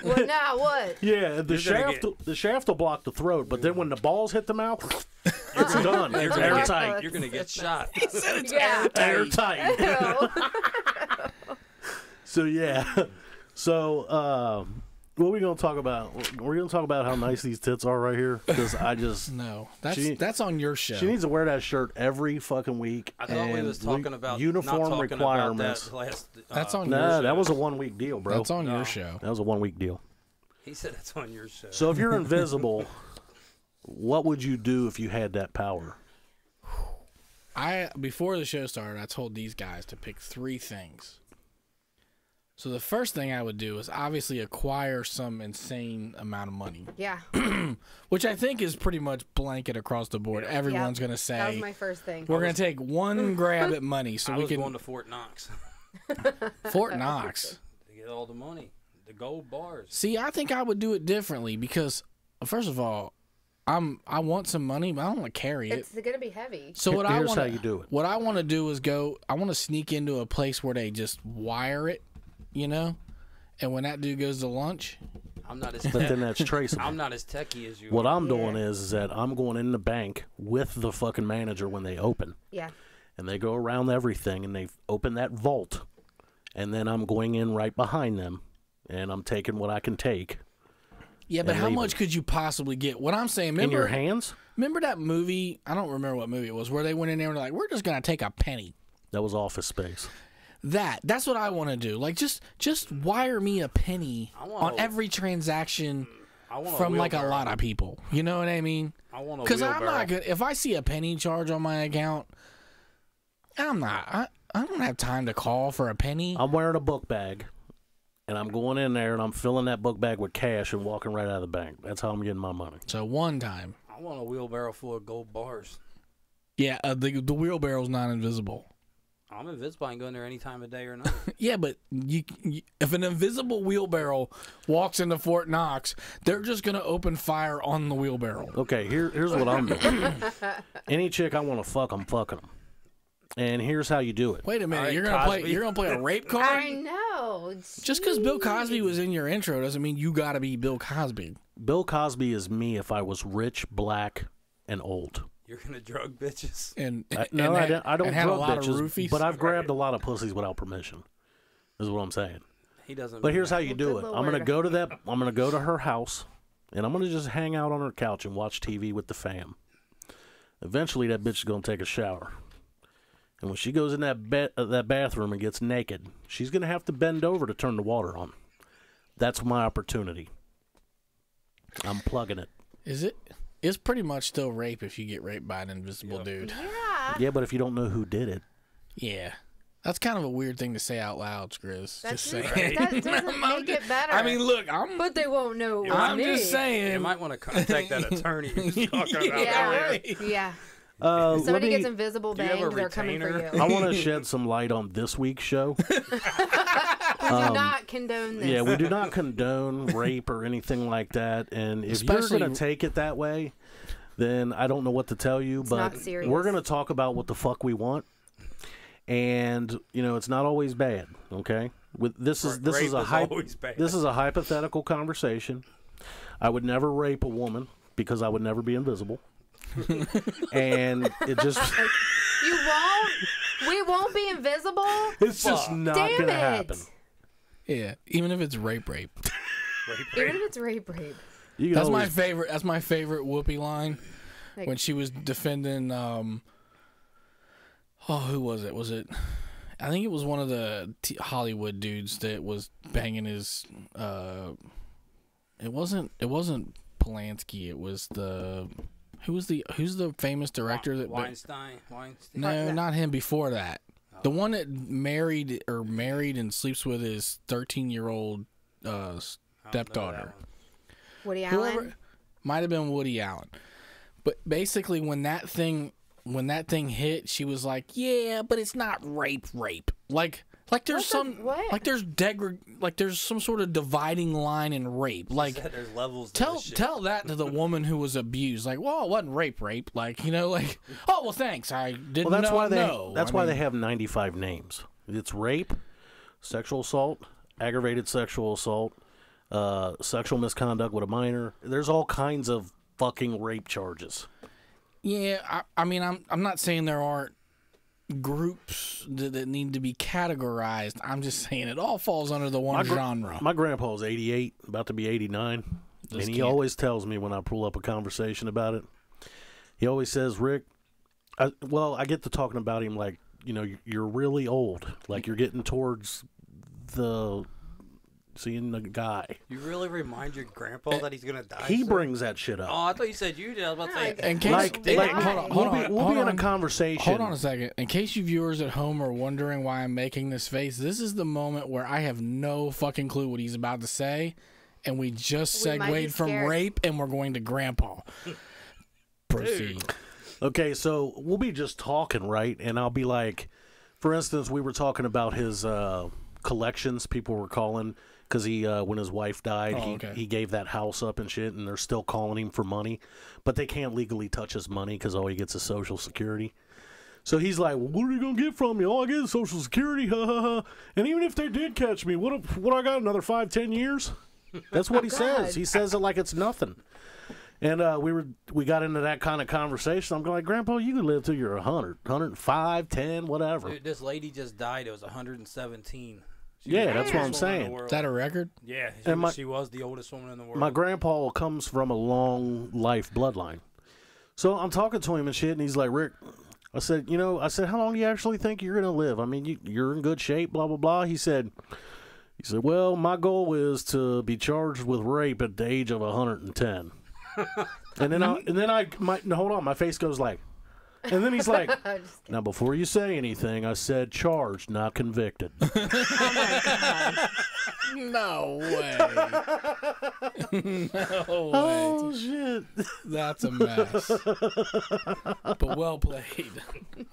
Well, now what? yeah, the shaft will block the throat, but then when the balls hit the mouth, it's done. It's airtight. You're gonna get shot. Yeah. Airtight. Ew. So yeah. So what are we gonna talk about? We're gonna talk about how nice these tits are right here because I just No, She- that's on your show. she needs to wear that shirt every fucking week. I thought we and was talking about uniform not talking requirements. About that last, That's on Nah, your that show. was a 1 week deal, bro. That's on No. your show. That was a 1 week deal. He said it's on your show. So if you're invisible, what would you do if you had that power? Before the show started, I told these guys to pick 3 things. So the first thing I would do is obviously acquire some insane amount of money, Yeah. which I think is pretty much blanket across the board. Everyone's going to That was say, my first thing. we're going to take one grab at money so I we was can... going to Fort Knox Fort Knox. to get all the money, the gold bars. See, I think I would do it differently because, first of all, I want some money, but I don't want to carry it. It's gonna be heavy. So what Here's I want how you do it. What I want to do is I want to sneak into a place where they just wire it, you know, and when that dude goes to lunch, I'm not as But then that's traceable. I'm not as techie as you. What are. I'm doing is that I'm going in the bank with the fucking manager when they open. Yeah. And they go around everything and they open that vault. And then I'm going in right behind them and I'm taking what I can take. yeah. But And how leave much could you possibly get? What I'm saying, In your hands? remember that movie? I don't remember what movie it was where they went in there and were like, we're just gonna take a penny. That was Office Space. That's what I want to do. Like just wire me a penny I want on every transaction I want from like a wheelbarrow. lot of people. You know what I mean? I want a Because I'm wheelbarrow. not good. If I see a penny charge on my account, I'm not. I don't have time to call for a penny. I'm wearing a book bag. And I'm going in there and I'm filling that book bag with cash and walking right out of the bank. That's how I'm getting my money. So one time, I want a wheelbarrow full of gold bars. yeah, the wheelbarrow's not invisible. I'm invisible. I can go in there any time of day or night. Yeah, but you, if an invisible wheelbarrow walks into Fort Knox, they're just gonna open fire on the wheelbarrow. Okay, here's what I'm doing. Any chick I want to fuck, I'm fucking them. And here's how you do it. Wait a minute, All right, you're gonna play. Cosby. You're gonna play a rape card. I know. Just because Bill Cosby was in your intro doesn't mean you gotta be Bill Cosby. Bill Cosby is me if I was rich, black, and old. You're gonna drug bitches. And No, and I don't and had a drug lot bitches, of roofies. but I've grabbed a lot of pussies without permission. Is what I'm saying. He doesn't. But here's how you Well, do good it. Lord. I'm gonna go to her house, and I'm gonna just hang out on her couch and watch TV with the fam. Eventually, that bitch is gonna take a shower, and when she goes in that bathroom and gets naked, she's gonna have to bend over to turn the water on. That's my opportunity. I'm plugging it. Is it? It's pretty much still rape if you get raped by an invisible dude. Yeah. Yeah, but if you don't know who did it, Yeah. That's kind of a weird thing to say out loud, Chris. That Just doesn't- saying. that doesn't make it better. I mean, look, But they won't know it was I'm me. just You saying. might want to contact that attorney you was talking about Yeah. earlier. Yeah. let Somebody me- gets invisible do you have a banged, they're coming for retainer? you. I want to shed some light on this week's show. We do not condone this. Yeah, we do not condone rape or anything like that. And if Especially- you're going to take it that way, then I don't know what to tell you. It's but not serious. we're going to talk about what the fuck we want. And it's not always bad. Okay, this is Rape a is always bad. this is a hypothetical conversation. I would never rape a woman because I would never be invisible. And it just You won't? We won't be invisible? it's just not Damn going to it. happen. Yeah, even if it's rape. Even if it's rape. You can That's my always- favorite. That's my favorite Whoopi line Like- when she was defending Oh, who was it? Was it? I think it was one of the Hollywood dudes that was banging his. It wasn't Polanski. It was the. Who's the famous director that? Weinstein. No, not him. Before that, the one that married and sleeps with his 13-year-old stepdaughter. Woody Allen. Might have been Woody Allen, but basically when that thing hit, she was like, "Yeah, but it's not rape. Like there's there's some sort of dividing line in rape. Like there's levels. Tell that to the woman who was abused. Like, well, it wasn't rape. Like, you know, like, oh well, thanks. I didn't Well, know. That's why they have 95 names. It's rape, sexual assault, aggravated sexual assault, sexual misconduct with a minor. There's all kinds of fucking rape charges. Yeah, I mean, I'm not saying there aren't groups that need to be categorized. I'm just saying it all falls under the one genre. My grandpa's 88, about to be 89, and he always tells me when I pull up a conversation about it, he always says, Rick, I get to talking about him like, you know, you're really old. Like you're getting towards seeing the guy. You really remind your grandpa that he's gonna die? He brings that shit up. Oh, I thought you said you did. I was about to say. In case, we'll be in a conversation. Hold on a second. In case you viewers at home are wondering why I'm making this face, this is the moment where I have no fucking clue what he's about to say, and we just segued from rape, and we're going to grandpa. Proceed. Okay, so we'll be just talking, right? And I'll be like, for instance, we were talking about his collections. People were calling because when his wife died, he gave that house up and shit, and they're still calling him for money, but they can't legally touch his money because all he gets is Social Security. So he's like, well, what are you gonna get from me? All I get is Social Security, ha ha ha. And even if they did catch me, what I got, another 5-10 years? That's what he says. He says it like it's nothing. And we got into that kind of conversation. I'm going like, Grandpa, you could live till you're 100, 105, 10, whatever. Dude, this lady just died. It was 117. Yeah, that's what I'm saying. Is that a record? Yeah, she was the oldest woman in the world. My grandpa comes from a long life bloodline. So I'm talking to him and shit, and he's like, Rick, I said, how long do you actually think you're going to live? I mean, you're in good shape, blah, blah, blah. He said, well, my goal is to be charged with rape at the age of 110. and then hold on, my face goes like, and then he's like, now before you say anything, I said charged, not convicted. No way. No way. Oh shit. That's a mess. But well played.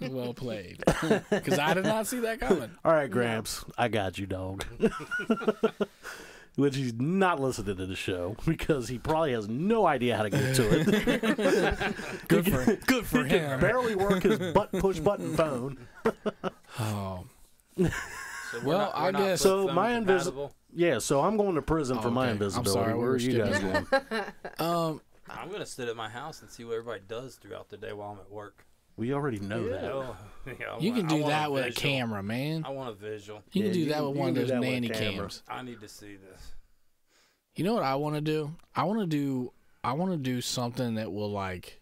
Well played. Because I did not see that coming. All right, Gramps, I got you, dog. Which he's not listening to the show because he probably has no idea how to get to it. Good for he him. Can barely work his push button phone. Oh. So Well, I guess so. My invisible. Yeah, so I'm going to prison for my invisibility. I'm sorry, where are you guys going? I'm gonna sit at my house and see what everybody does throughout the day while I'm at work. We already know that. Oh, yeah, you can do that with a camera, man. I want a visual. You can do that with one of those nanny cams. I need to see this. You know what I want to do? I want to do something that will like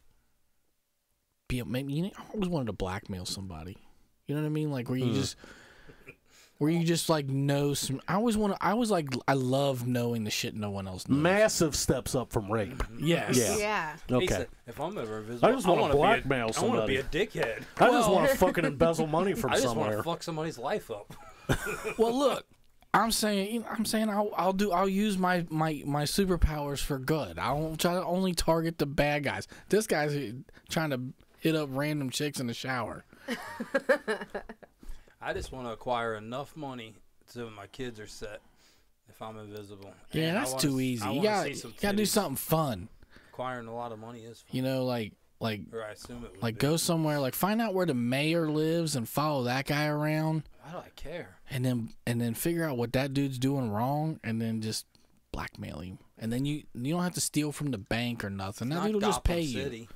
be maybe. I always wanted to blackmail somebody. You know what I mean? Like where you just like know some. I love knowing the shit no one else knows. Massive steps up from rape. Yes. Yeah. Okay. Said, if I'm ever invisible, I just want to blackmail somebody. I want to be a dickhead. I just want to fucking embezzle money from I just somewhere. want to fuck somebody's life up. Well, look, I'm saying I'll use my superpowers for good. I won't try to only target the bad guys. This guy's trying to hit up random chicks in the shower. I just want to acquire enough money so my kids are set if I'm invisible. Yeah, and that's too easy. You gotta do something fun. Acquiring a lot of money is fun. You know, like or I assume it would like be. go somewhere, like find out where the mayor lives and follow that guy around. Why do I care? And then figure out what that dude's doing wrong, and then just blackmail him. And then you don't have to steal from the bank or nothing. That dude will just pay you.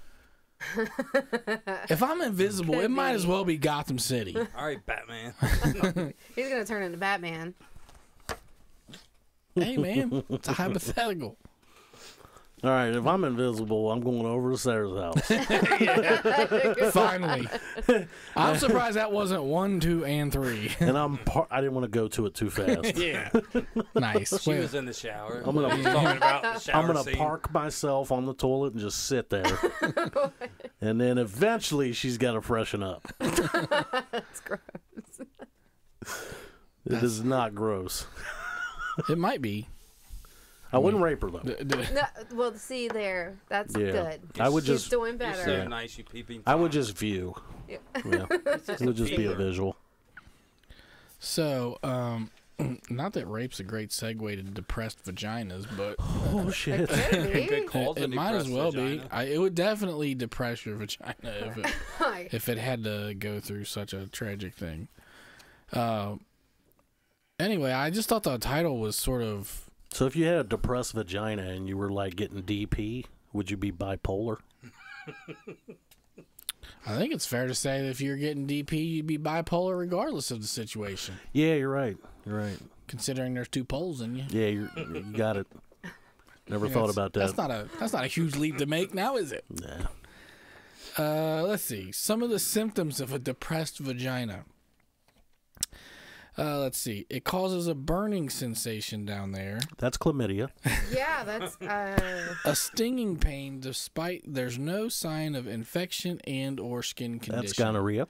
If I'm invisible, it might as well be Gotham City. All right, Batman. He's gonna turn into Batman. Hey, man, it's a hypothetical. All right, if I'm invisible, I'm going over to Sarah's house. Finally. I'm surprised that wasn't 1, 2, and 3. And I didn't want to go to it too fast. Yeah. Nice. She Well, was in the shower. I'm gonna- We were talking about the shower I'm going to scene. park myself on the toilet and just sit there. And then eventually she's got to freshen up. That's gross. It is not gross. it might be. I wouldn't rape her, though. No, well, see there. That's Yeah. good. I would She's just doing You're better. so Yeah. nice, you peeping. I would Tom. just view. Yeah. Yeah. It would just be a visual. So, not that rape's a great segue to depressed vaginas, but Oh, shit. Could be. Good call to it might as depressed well vagina. be. It would definitely depress your vagina Hi. if it had to go through such a tragic thing. Anyway, I just thought the title was sort of. So if you had a depressed vagina and you were like getting DP, would you be bipolar? I think it's fair to say that if you're getting DP, you'd be bipolar regardless of the situation, Yeah, you're right. You're right. considering there's 2 poles in you. Yeah, you got it. Never You know, thought it's- about that. That's not a huge leap to make now, is it? Nah. Let's see. Some of the symptoms of a depressed vagina. Let's see. It causes a burning sensation down there, That's chlamydia. Yeah, that's a stinging pain despite there's no sign of infection and or skin condition. That's gonorrhea.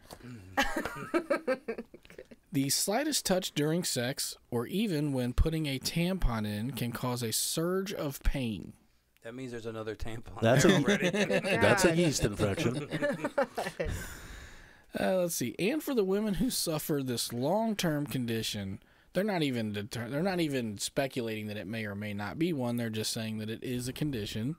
The slightest touch during sex or even when putting a tampon in can cause a surge of pain. That means there's another tampon That's there a- already. That's a yeast infection. Let's see. And for the women who suffer this long-term condition, they're not even speculating that it may or may not be one. They're just saying that it is a condition.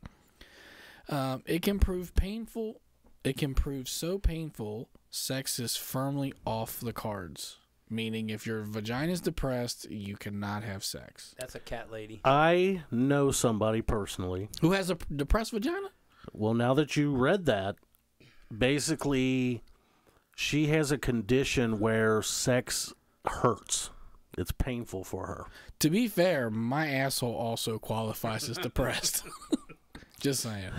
It can prove painful. It can prove so painful, sex is firmly off the cards. Meaning, if your vagina is depressed, you cannot have sex. That's a cat lady. I know somebody personally. Who has a depressed vagina? Well, now that you read that, basically, she has a condition where sex hurts. It's painful for her. To be fair, my asshole also qualifies as depressed. Just saying.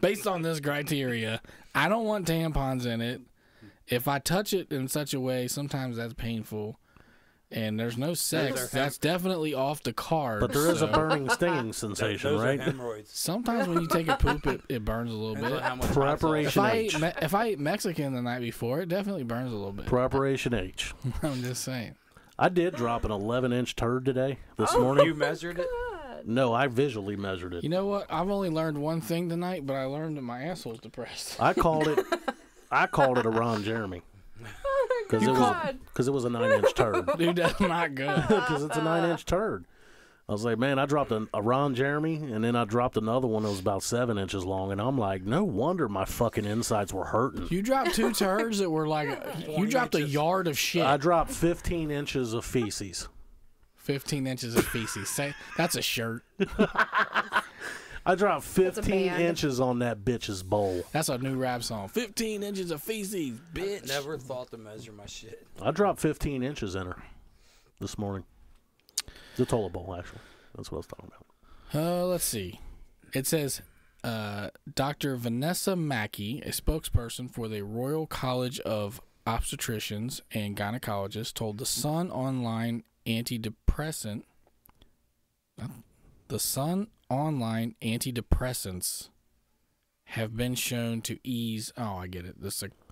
Based on this criteria, I don't want tampons in it. If I touch it in such a way, sometimes that's painful. And there's no sex. That's definitely off the card. But there is a so- burning, stinging sensation, Those right? are hemorrhoids. Sometimes when you take a poop, it burns a little Depends on bit. how much Preparation H. If I ate Mexican the night before, it definitely burns a little bit. Preparation H. I'm just saying. I did drop an 11-inch turd today, this hot sauce. morning. You measured it? No, I visually measured it. You know what? I've only learned one thing tonight, but I learned that my asshole's depressed. I called it a Ron Jeremy. Because it was a 9-inch turd. Dude, that's not good. Because it's a 9-inch turd. I was like, man, I dropped a Ron Jeremy, and then I dropped another one that was about 7 inches long, and I'm like, no wonder my fucking insides were hurting. You dropped 2 turds that were like, you dropped a yard of shit. I dropped 15 inches of feces. 15 inches of feces. Say, that's a shirt. I dropped a 15 band. inches on that bitch's bowl. That's a new rap song. 15 inches of feces, bitch. Never thought to measure my shit. I dropped 15 inches in her this morning. The toilet bowl, actually. That's what I was talking about. Let's see. It says, Dr. Vanessa Mackey, a spokesperson for the Royal College of Obstetricians and Gynecologists, told the Sun Online antidepressants have been shown to ease. Oh, I get it. The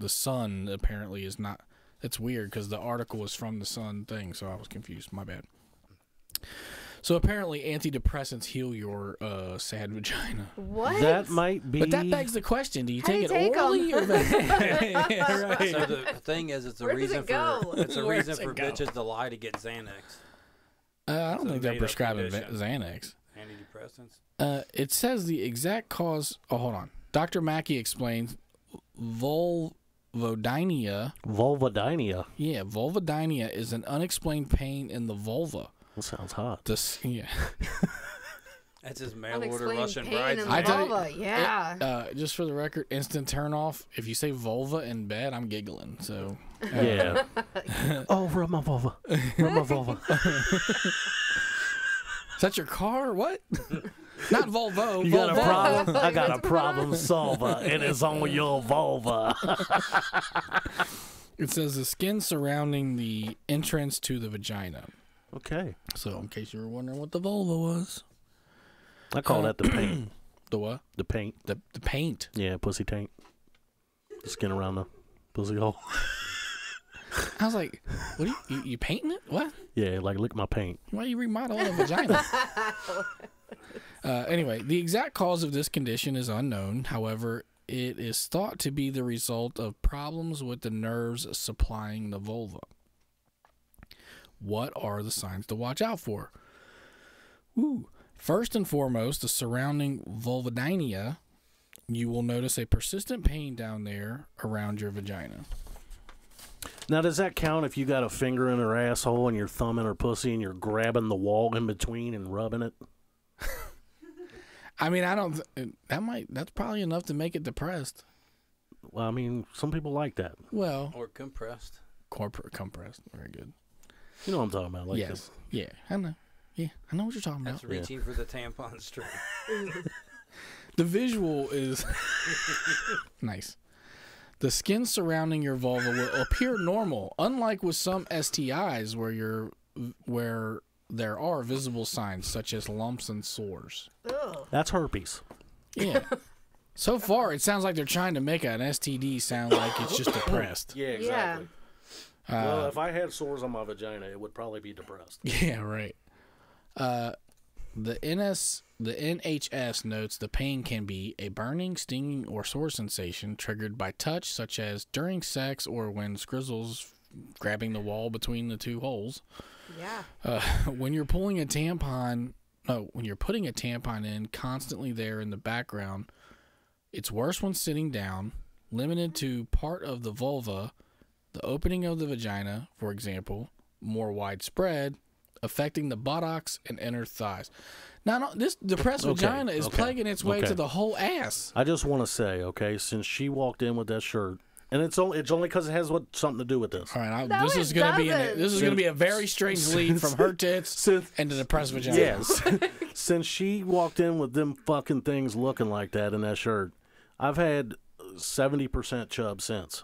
Sun apparently is not. That's weird because the article was from the Sun thing, so I was confused. My bad. So apparently, antidepressants heal your sad vagina. What? That might be. But that begs the question: do you How do take you it take 'em? orally or? Yeah, right. So the thing is, it's a Where does reason it go? for it's a Where's reason it for go? bitches to lie to get Xanax, I don't It's a think they're made-up prescribing condition. Xanax. antidepressants. It says the exact cause. Oh, hold on. Dr. Mackey explains vulvodynia. Vulvodynia. Yeah, vulvodynia is an unexplained pain in the vulva. That sounds hot. Yeah. That's his mail order Unexplained Russian pain brides. in I the tell you- vulva. Yeah. Just for the record, instant turn off. If you say vulva in bed, I'm giggling. So Yeah. Oh, rub my vulva. Rub my vulva. is that your car? Or what? Not Volvo. You got a Volvo. problem? I got a problem solver. It is on your vulva. It says the skin surrounding the entrance to the vagina. Okay. So, in case you were wondering what the vulva was. I call that the paint. The what? The paint. The paint. Yeah, pussy taint. The skin around the pussy hole. I was like, what are you painting it? What? Yeah, like lick my paint. Why are you remodeling a vagina? Anyway, the exact cause of this condition is unknown. However, it is thought to be the result of problems with the nerves supplying the vulva. What are the signs to watch out for? First and foremost, the surrounding vulvodynia. You will notice a persistent pain down there around your vagina. Now, does that count if you got a finger in her asshole and your thumb in her pussy and you're grabbing the wall in between and rubbing it? I mean, I don't. That's probably enough to make it depressed. Well, I mean, some people like that. Well, Or compressed. compressed. Very good. You know what I'm talking about? Like Yes. this. Yeah, I know. Yeah, I know what you're talking about. That's reaching for the tampon string. The visual is nice. The skin surrounding your vulva will appear normal, unlike with some STIs where there are visible signs such as lumps and sores. That's herpes. Yeah. So far, it sounds like they're trying to make an STD sound like it's just depressed. Yeah, exactly. Well, if I had sores on my vagina, it would probably be depressed. Yeah, right. The NHS notes the pain can be a burning, stinging, or sore sensation triggered by touch, such as during sex or when Skrizzle's grabbing the wall between the two holes. Yeah. When you're putting a tampon in constantly there in the background, it's worse when sitting down, limited to part of the vulva, the opening of the vagina, for example, more widespread, affecting the buttocks and inner thighs. Now, this depressed vagina is plaguing its way to the whole ass. I just want to say, okay, since she walked in with that shirt, and it's only because it has something to do with this. All right, No, this is going to be a very strange lead from her tits and the depressed vagina. Yes. Since she walked in with them fucking things looking like that in that shirt, I've had 70% chub since.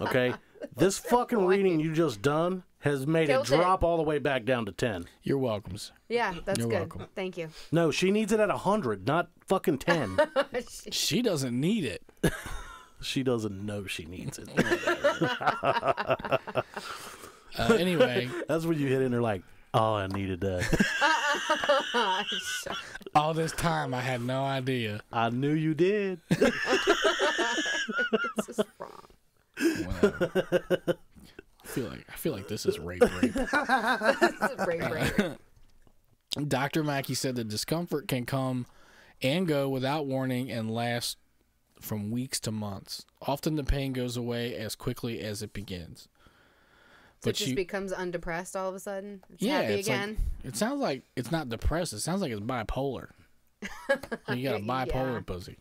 Okay? This fucking reading you just done has made it drop all the way back down to 10. You're welcomes. Yeah, that's You're good. welcome. Thank you. No, she needs it at 100, not fucking 10. She doesn't need it. She doesn't know she needs it. Anyway. That's when you hit in there like, oh, I needed that. All this time, I had no idea. I knew you did. This is wrong. Whatever. I feel like this is rape. This is rape. Dr. Mackey said the discomfort can come and go without warning and last from weeks to months. Often the pain goes away as quickly as it begins. So it just becomes undepressed all of a sudden? It's yeah, happy it's again? it sounds like it's not depressed. It sounds like it's bipolar. You got a bipolar pussy.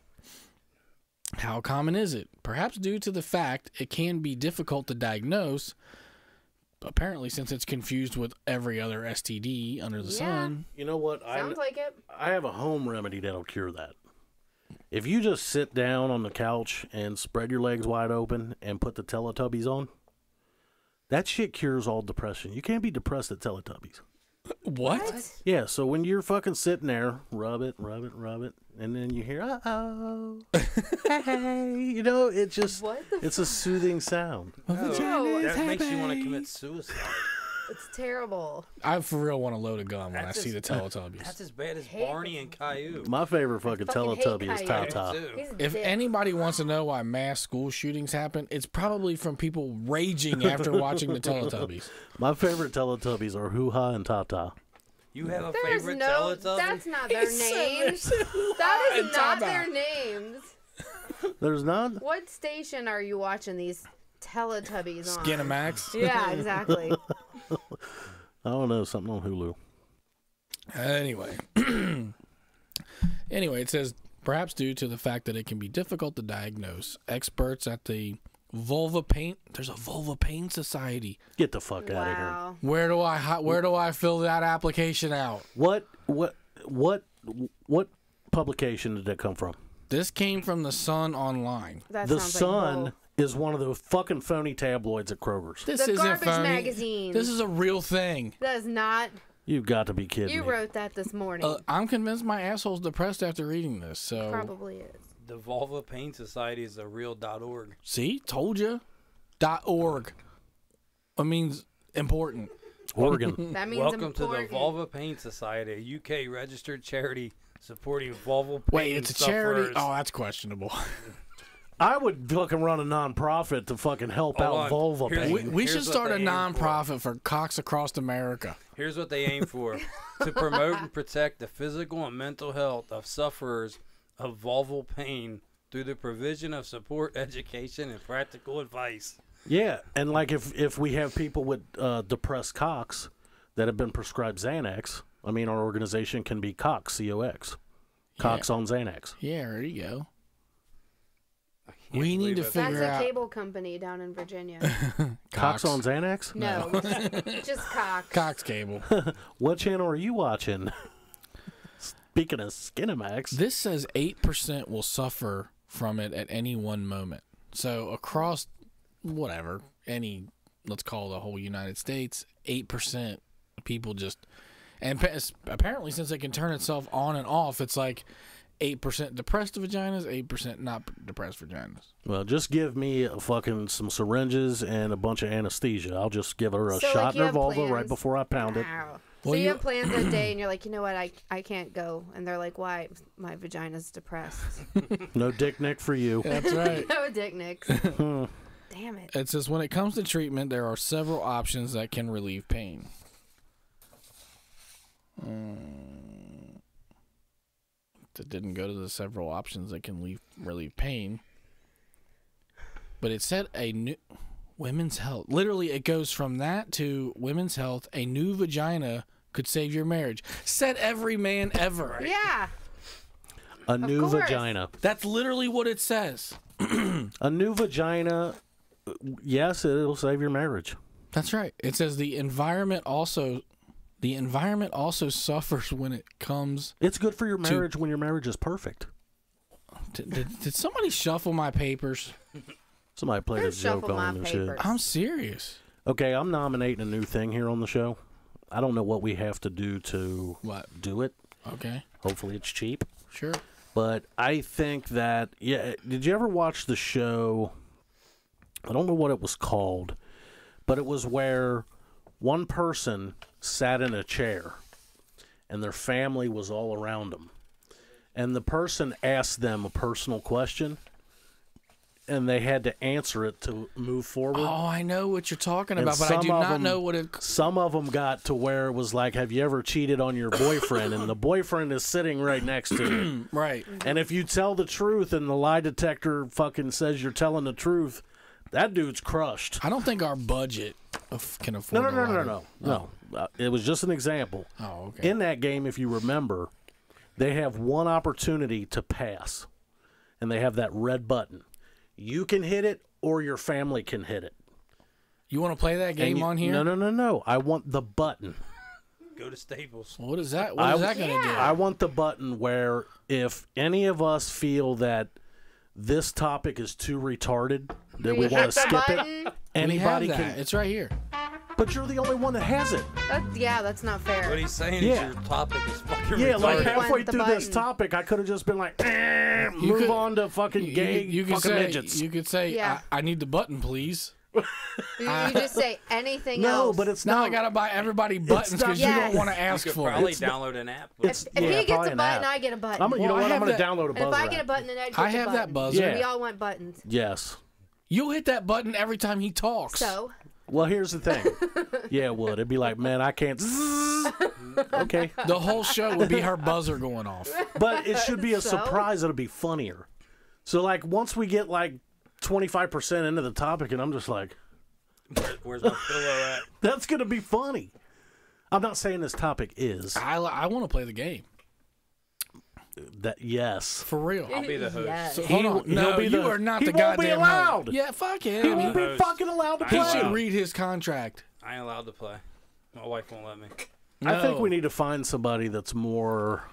How common is it? Perhaps due to the fact it can be difficult to diagnose, apparently since it's confused with every other STD under the sun. You know what? Sounds like it. I have a home remedy that'll cure that. If you just sit down on the couch and spread your legs wide open and put the Teletubbies on, that shit cures all depression. You can't be depressed at Teletubbies. What? Yeah, so when you're fucking sitting there, rub it, and then you hear, uh-oh, hey, you know, it's just, it's a soothing sound. That makes you want to commit suicide. It's terrible. I for real want to load a gun when I see the Teletubbies. That's as bad as Barney and Caillou. My favorite fucking Teletubby is Tata. If anybody wants to know why mass school shootings happen, it's probably from people raging after watching the Teletubbies. My favorite Teletubbies are Hoo-Ha and Tata. You have a There's favorite no, Teletubby? that's not their names. That is not their names. There's not? What station are you watching these Teletubbies on? Skinamax? Yeah, exactly. I don't know, something on Hulu. Anyway, it says, perhaps due to the fact that it can be difficult to diagnose, experts at the Vulva Pain, there's a Vulva Pain Society. Get the fuck out of here. Wow. Where do I fill that application out? What what publication did that come from? This came from the Sun Online. That The sounds Sun like is one of the fucking phony tabloids at Kroger's. This The isn't Garbage phony. Magazine. This is a real thing. That is not. You've got to be kidding You me. wrote that this morning. I'm convinced my asshole's depressed after reading this. So Probably is. The Vulva Pain Society is a real .org. see, told you. .org. It means important. Oregon. That means Welcome to the important. Vulva Pain Society, a UK registered charity supporting vulval pain Wait, it's a charity. sufferers. Oh, that's questionable. I would fucking run a nonprofit to fucking help Hold out on. vulva Here's- pain. We Here's should what start a they aim for. nonprofit for cocks across America. Here's what they aim for: to promote and protect the physical and mental health of sufferers of vulval pain through the provision of support, education, and practical advice. Yeah, and like if we have people with depressed cocks that have been prescribed Xanax, I mean, our organization can be Cox, C-O-X. Cox on Xanax. Yeah, there you go. Can't We need believe to that's- figure That's a out cable company down in Virginia. Cox on Xanax? No, just Cox. Cox cable. What channel are you watching? Speaking of Skinamax. This says 8% will suffer from it at any one moment. So across whatever, let's call the whole United States, 8% of people just, and apparently since it can turn itself on and off, it's like 8% depressed vaginas, 8% not depressed vaginas. Well, just give me some syringes and a bunch of anesthesia. I'll just give her a So, shot like, in you her have vulva right plans? before I pound it. Wow. Well, So you you- have plans that day, and you're like, you know what, I can't go. And they're like, why? My vagina's depressed. No dick nick for you. That's right. No dick nicks. Damn it. It says when it comes to treatment, there are several options that can relieve pain. That didn't go to the several options that can relieve pain. But it said a new women's health. Literally, it goes from that to women's health. A new vagina could save your marriage. Said every man ever. Yeah. A new course. vagina. That's literally what it says. A new vagina, yes, it'll save your marriage. That's right. It says the environment also suffers when it comes. It's good for your marriage when your marriage is perfect. Did somebody shuffle my papers? Somebody played a Don't joke shuffle my on and shit. papers. I'm serious. Okay, I'm nominating a new thing here on the show. I don't know what we have to do to What? do it. Okay. Hopefully it's cheap. Sure. But I think that, yeah, did you ever watch the show? I don't know what it was called, but it was where one person sat in a chair and their family was all around them. And the person asked them a personal question and they had to answer it to move forward. Oh, I know what you're talking And about, but I some do of not them- know what it. Some of them got to where it was like, have you ever cheated on your boyfriend? And the boyfriend is sitting right next to you. Right. And if you tell the truth and the lie detector fucking says you're telling the truth, that dude's crushed. I don't think our budget can afford. No. It was just an example. Oh, okay. In that game, if you remember, they have one opportunity to pass. And they have that red button. You can hit it or your family can hit it. You want to play that game And on here? No. I want the button. Go to Staples. What is that? What is that going to do? I want the button where if any of us feel that this topic is too retarded, that we hit want the to skip button. it, We anybody have that. can. It's right here. But you're the only one that has it. That's not fair. What he's saying Yeah. is your topic is fucking Yeah, like retarded. half- halfway want the through this button. topic, I could have just been like, move could- on to fucking gay You could fucking say. midgets. You could say. Yeah. I need the button, please. You just say anything No, else. but it's Now not. I gotta buy everybody buttons not- because you Yes. don't want to You ask could for probably it. download an app. It's- if yeah, he gets probably a an button, app. I get a button. You know Well, what? I I'm going have to that- download a if buzzer I get a app. button, then I get I the have button. that buzzer. Yeah. We all want buttons. Yes. You'll hit that button every time he talks. So Well, here's the thing. Yeah, it would. It'd be like, man, I can't. Okay. The whole show would be her buzzer going off. But it should be a So? surprise. It'll be funnier. So, like, once we get, like, 25% into the topic, and I'm just like, Where's my pillow at? that's going to be funny. I'm not saying this topic is. I want to play the game That yes. for real. I'll be the host. Yes. So, hold on. he'll No, be you the- are not he the won't be goddamn allowed. host. Yeah, fuck He him. won't be host. fucking allowed to I He play. should read his contract. I ain't allowed to play. My wife won't let me. I think No. we need to find somebody that's more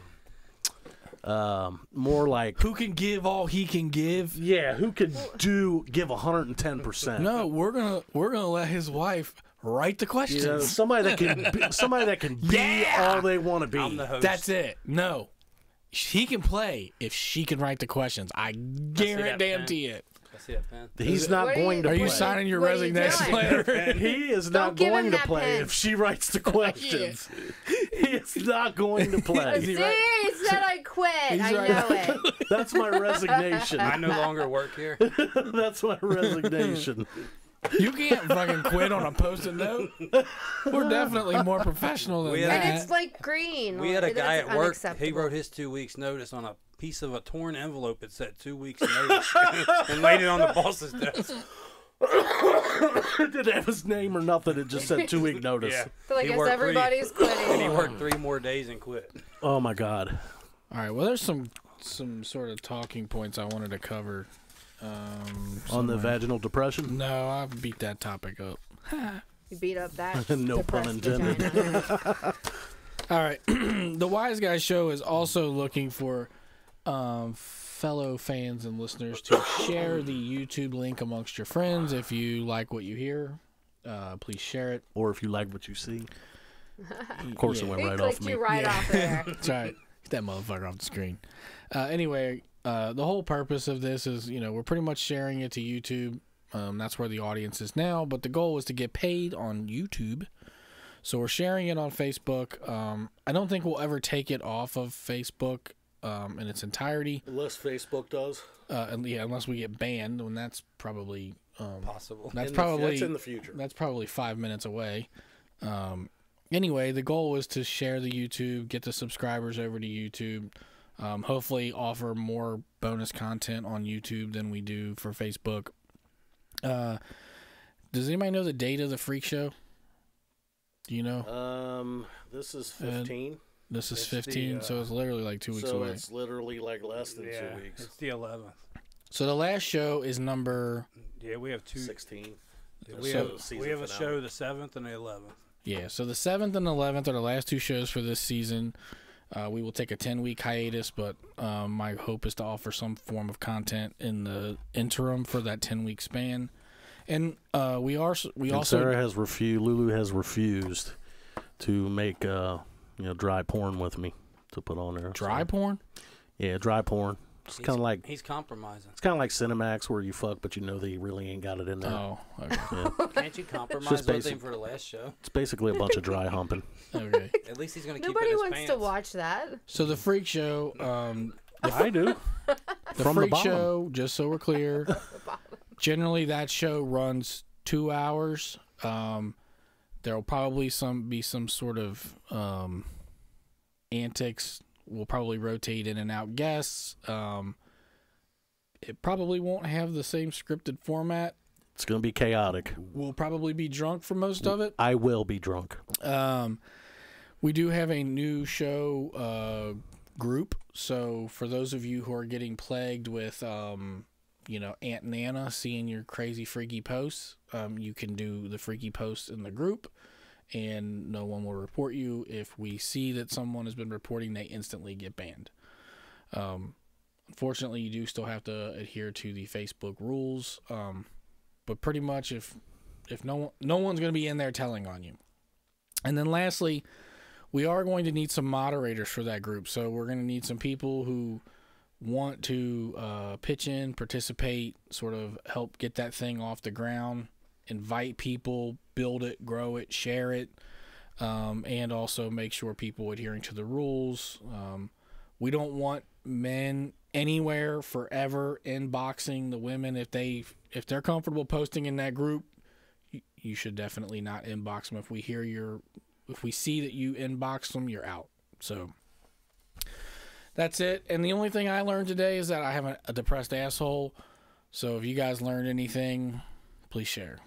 More like, Who can give all he can give? yeah, who could give 110%? No, we're gonna let his wife write the questions. You know, somebody that can be all they want to be. I'm the host. That's it. No, he can play if she can write the questions. I guarantee it. I see that pen. He's not What are going you- to Are play. you signing your What are you resignation doing? letter? He is Don't not give him going to that play pen. if she writes the questions. He is not going to play. See, he said I quit. I know it. That's my resignation. I no longer work here. That's my resignation. You can't fucking quit on a post-it note. We're definitely more professional than We had- that. And it's like green. We had a That's guy at work. He unacceptable. wrote his 2 weeks notice on a piece of a torn envelope that said 2 weeks notice and laid it on the boss's desk. It didn't have his name or nothing. It just said 2-week notice. Yeah. So I He guess worked everybody's And he quitting. worked 3 more days and quit. Oh my God. All right. Well, there's some sort of talking points I wanted to cover. On the vaginal depression? No, I beat that topic up. You beat up that. No pun depressed intended. vagina. All right. The Wise Guy Show is also looking for fellow fans and listeners to share the YouTube link amongst your friends. If you like what you hear, please share it. Or if you like what you see. Of course, it went He right off clicked me. you right off there. That's right. Get that motherfucker off the screen. Anyway, the whole purpose of this is, we're pretty much sharing it to YouTube. That's where the audience is now. But the goal is to get paid on YouTube. So we're sharing it on Facebook. I don't think we'll ever take it off of Facebook in its entirety. Unless Facebook does. Unless we get banned, when that's probably Possible. that's That's in the future. That's probably 5 minutes away. Anyway, the goal is to share the YouTube, get the subscribers over to YouTube, hopefully offer more bonus content on YouTube than we do for Facebook. Does anybody know the date of the Freak Show? Do you know? This is 15. This is it's 15, the, so it's literally like 2 weeks so away. it's literally like less than 2 weeks. It's the 11th. So the last show is number... Yeah, we have 2. 16. We So have, season we have a finale. show the 7th and the 11th. Yeah, so the 7th and 11th are the last 2 shows for this season. We will take a 10-week hiatus, but my hope is to offer some form of content in the interim for that 10-week span. And we also Sarah has refused. Lulu has refused to make dry porn with me to put on there. dry So, porn. yeah, dry porn. It's kind of like He's compromising. it's kind of like Cinemax where you fuck, but you know they really ain't got it in there. Oh, okay. Can't you compromise just with basic. him for the last show? It's basically a bunch of dry humping. Okay. At least he's going to keep it Nobody in his wants pants. to watch that. So the Freak Show, I do. the From the Freak bottom. Show, just so we're clear, generally that show runs 2 hours. There will probably be some sort of antics. We'll probably rotate in and out guests. It probably won't have the same scripted format. It's gonna be chaotic. We'll probably be drunk for most of it. I will be drunk. We do have a new show group. So for those of you who are getting plagued with, Aunt Nana seeing your crazy freaky posts, you can do the freaky posts in the group, and no one will report you. If we see that someone has been reporting, they instantly get banned. Unfortunately, you do still have to adhere to the Facebook rules. But pretty much, if no one's going to be in there telling on you. And then lastly, we are going to need some moderators for that group. So we're going to need some people who want to pitch in, participate, sort of help get that thing off the ground, invite people, build it, grow it, share it, and also make sure people adhering to the rules. We don't want men anywhere forever inboxing the women. If they're comfortable posting in that group, you should definitely not inbox them. If we see that you inbox them, you're out. So that's it. And the only thing I learned today is that I have a depressed asshole. So if you guys learned anything, please share.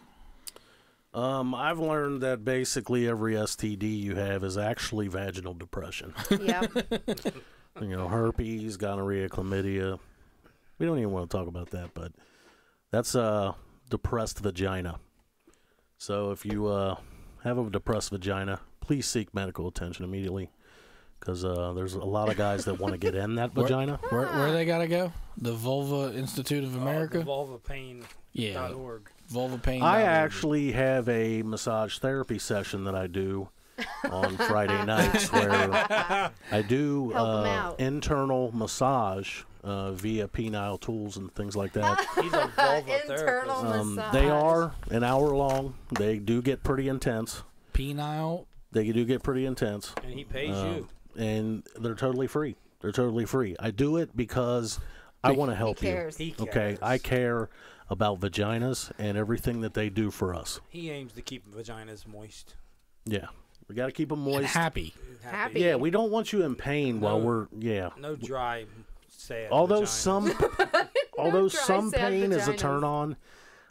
I've learned that basically every STD you have is actually vaginal depression. Yep. Herpes, gonorrhea, chlamydia. We don't even want to talk about that, but that's a depressed vagina. So if you have a depressed vagina, please seek medical attention immediately. because there's a lot of guys that want to get in that vagina. Where they gotta go? The Vulva Institute of America. Vulvapain.org. Yeah. Vulvapain. I actually have a massage therapy session that I do on Friday nights where I do Help 'em out. internal massage via penile tools and things like that. He's a vulva Internal therapist. massage. They are an hour long. They do get pretty intense. Penile. They do get pretty intense. And he pays you. And they're totally free. They're totally free. I do it because I want to help He cares. He cares. Okay, I care about vaginas and everything that they do for us. He aims to keep vaginas moist. Yeah, we got to keep them moist. Happy. Happy. Yeah, we don't want you in pain while No. we're No dry, sad Although vaginas. some dry, sad pain is a vaginas. turn on,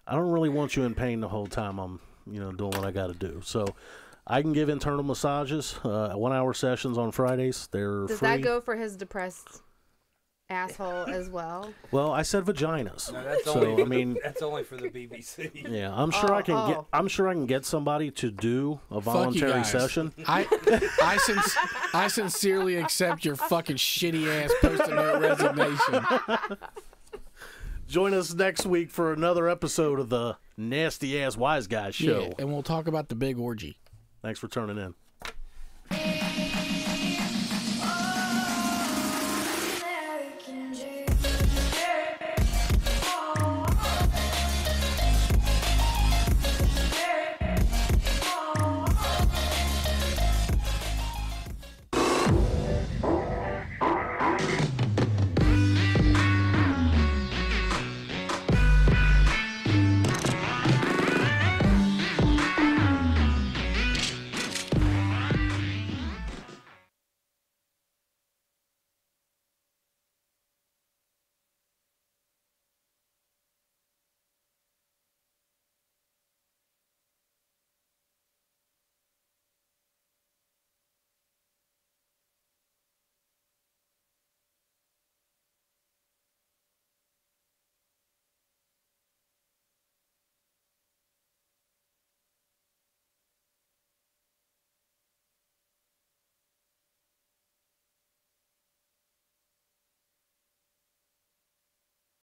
I don't really want you in pain the whole time I'm doing what I got to do. So I can give internal massages, 1 hour sessions on Fridays. They're Does free. that go for his depressed asshole as well? Well, I said vaginas. No, that's So, only. I mean- that's only for the BBC. Yeah, I'm sure I can get. oh. I'm sure I can get somebody to do a Fuck you voluntary guys. session. I sincerely accept your fucking shitty ass post-it resignation. Join us next week for another episode of the Nasty Ass Wise Guy Show. Yeah, and we'll talk about the big orgy. Thanks for tuning in.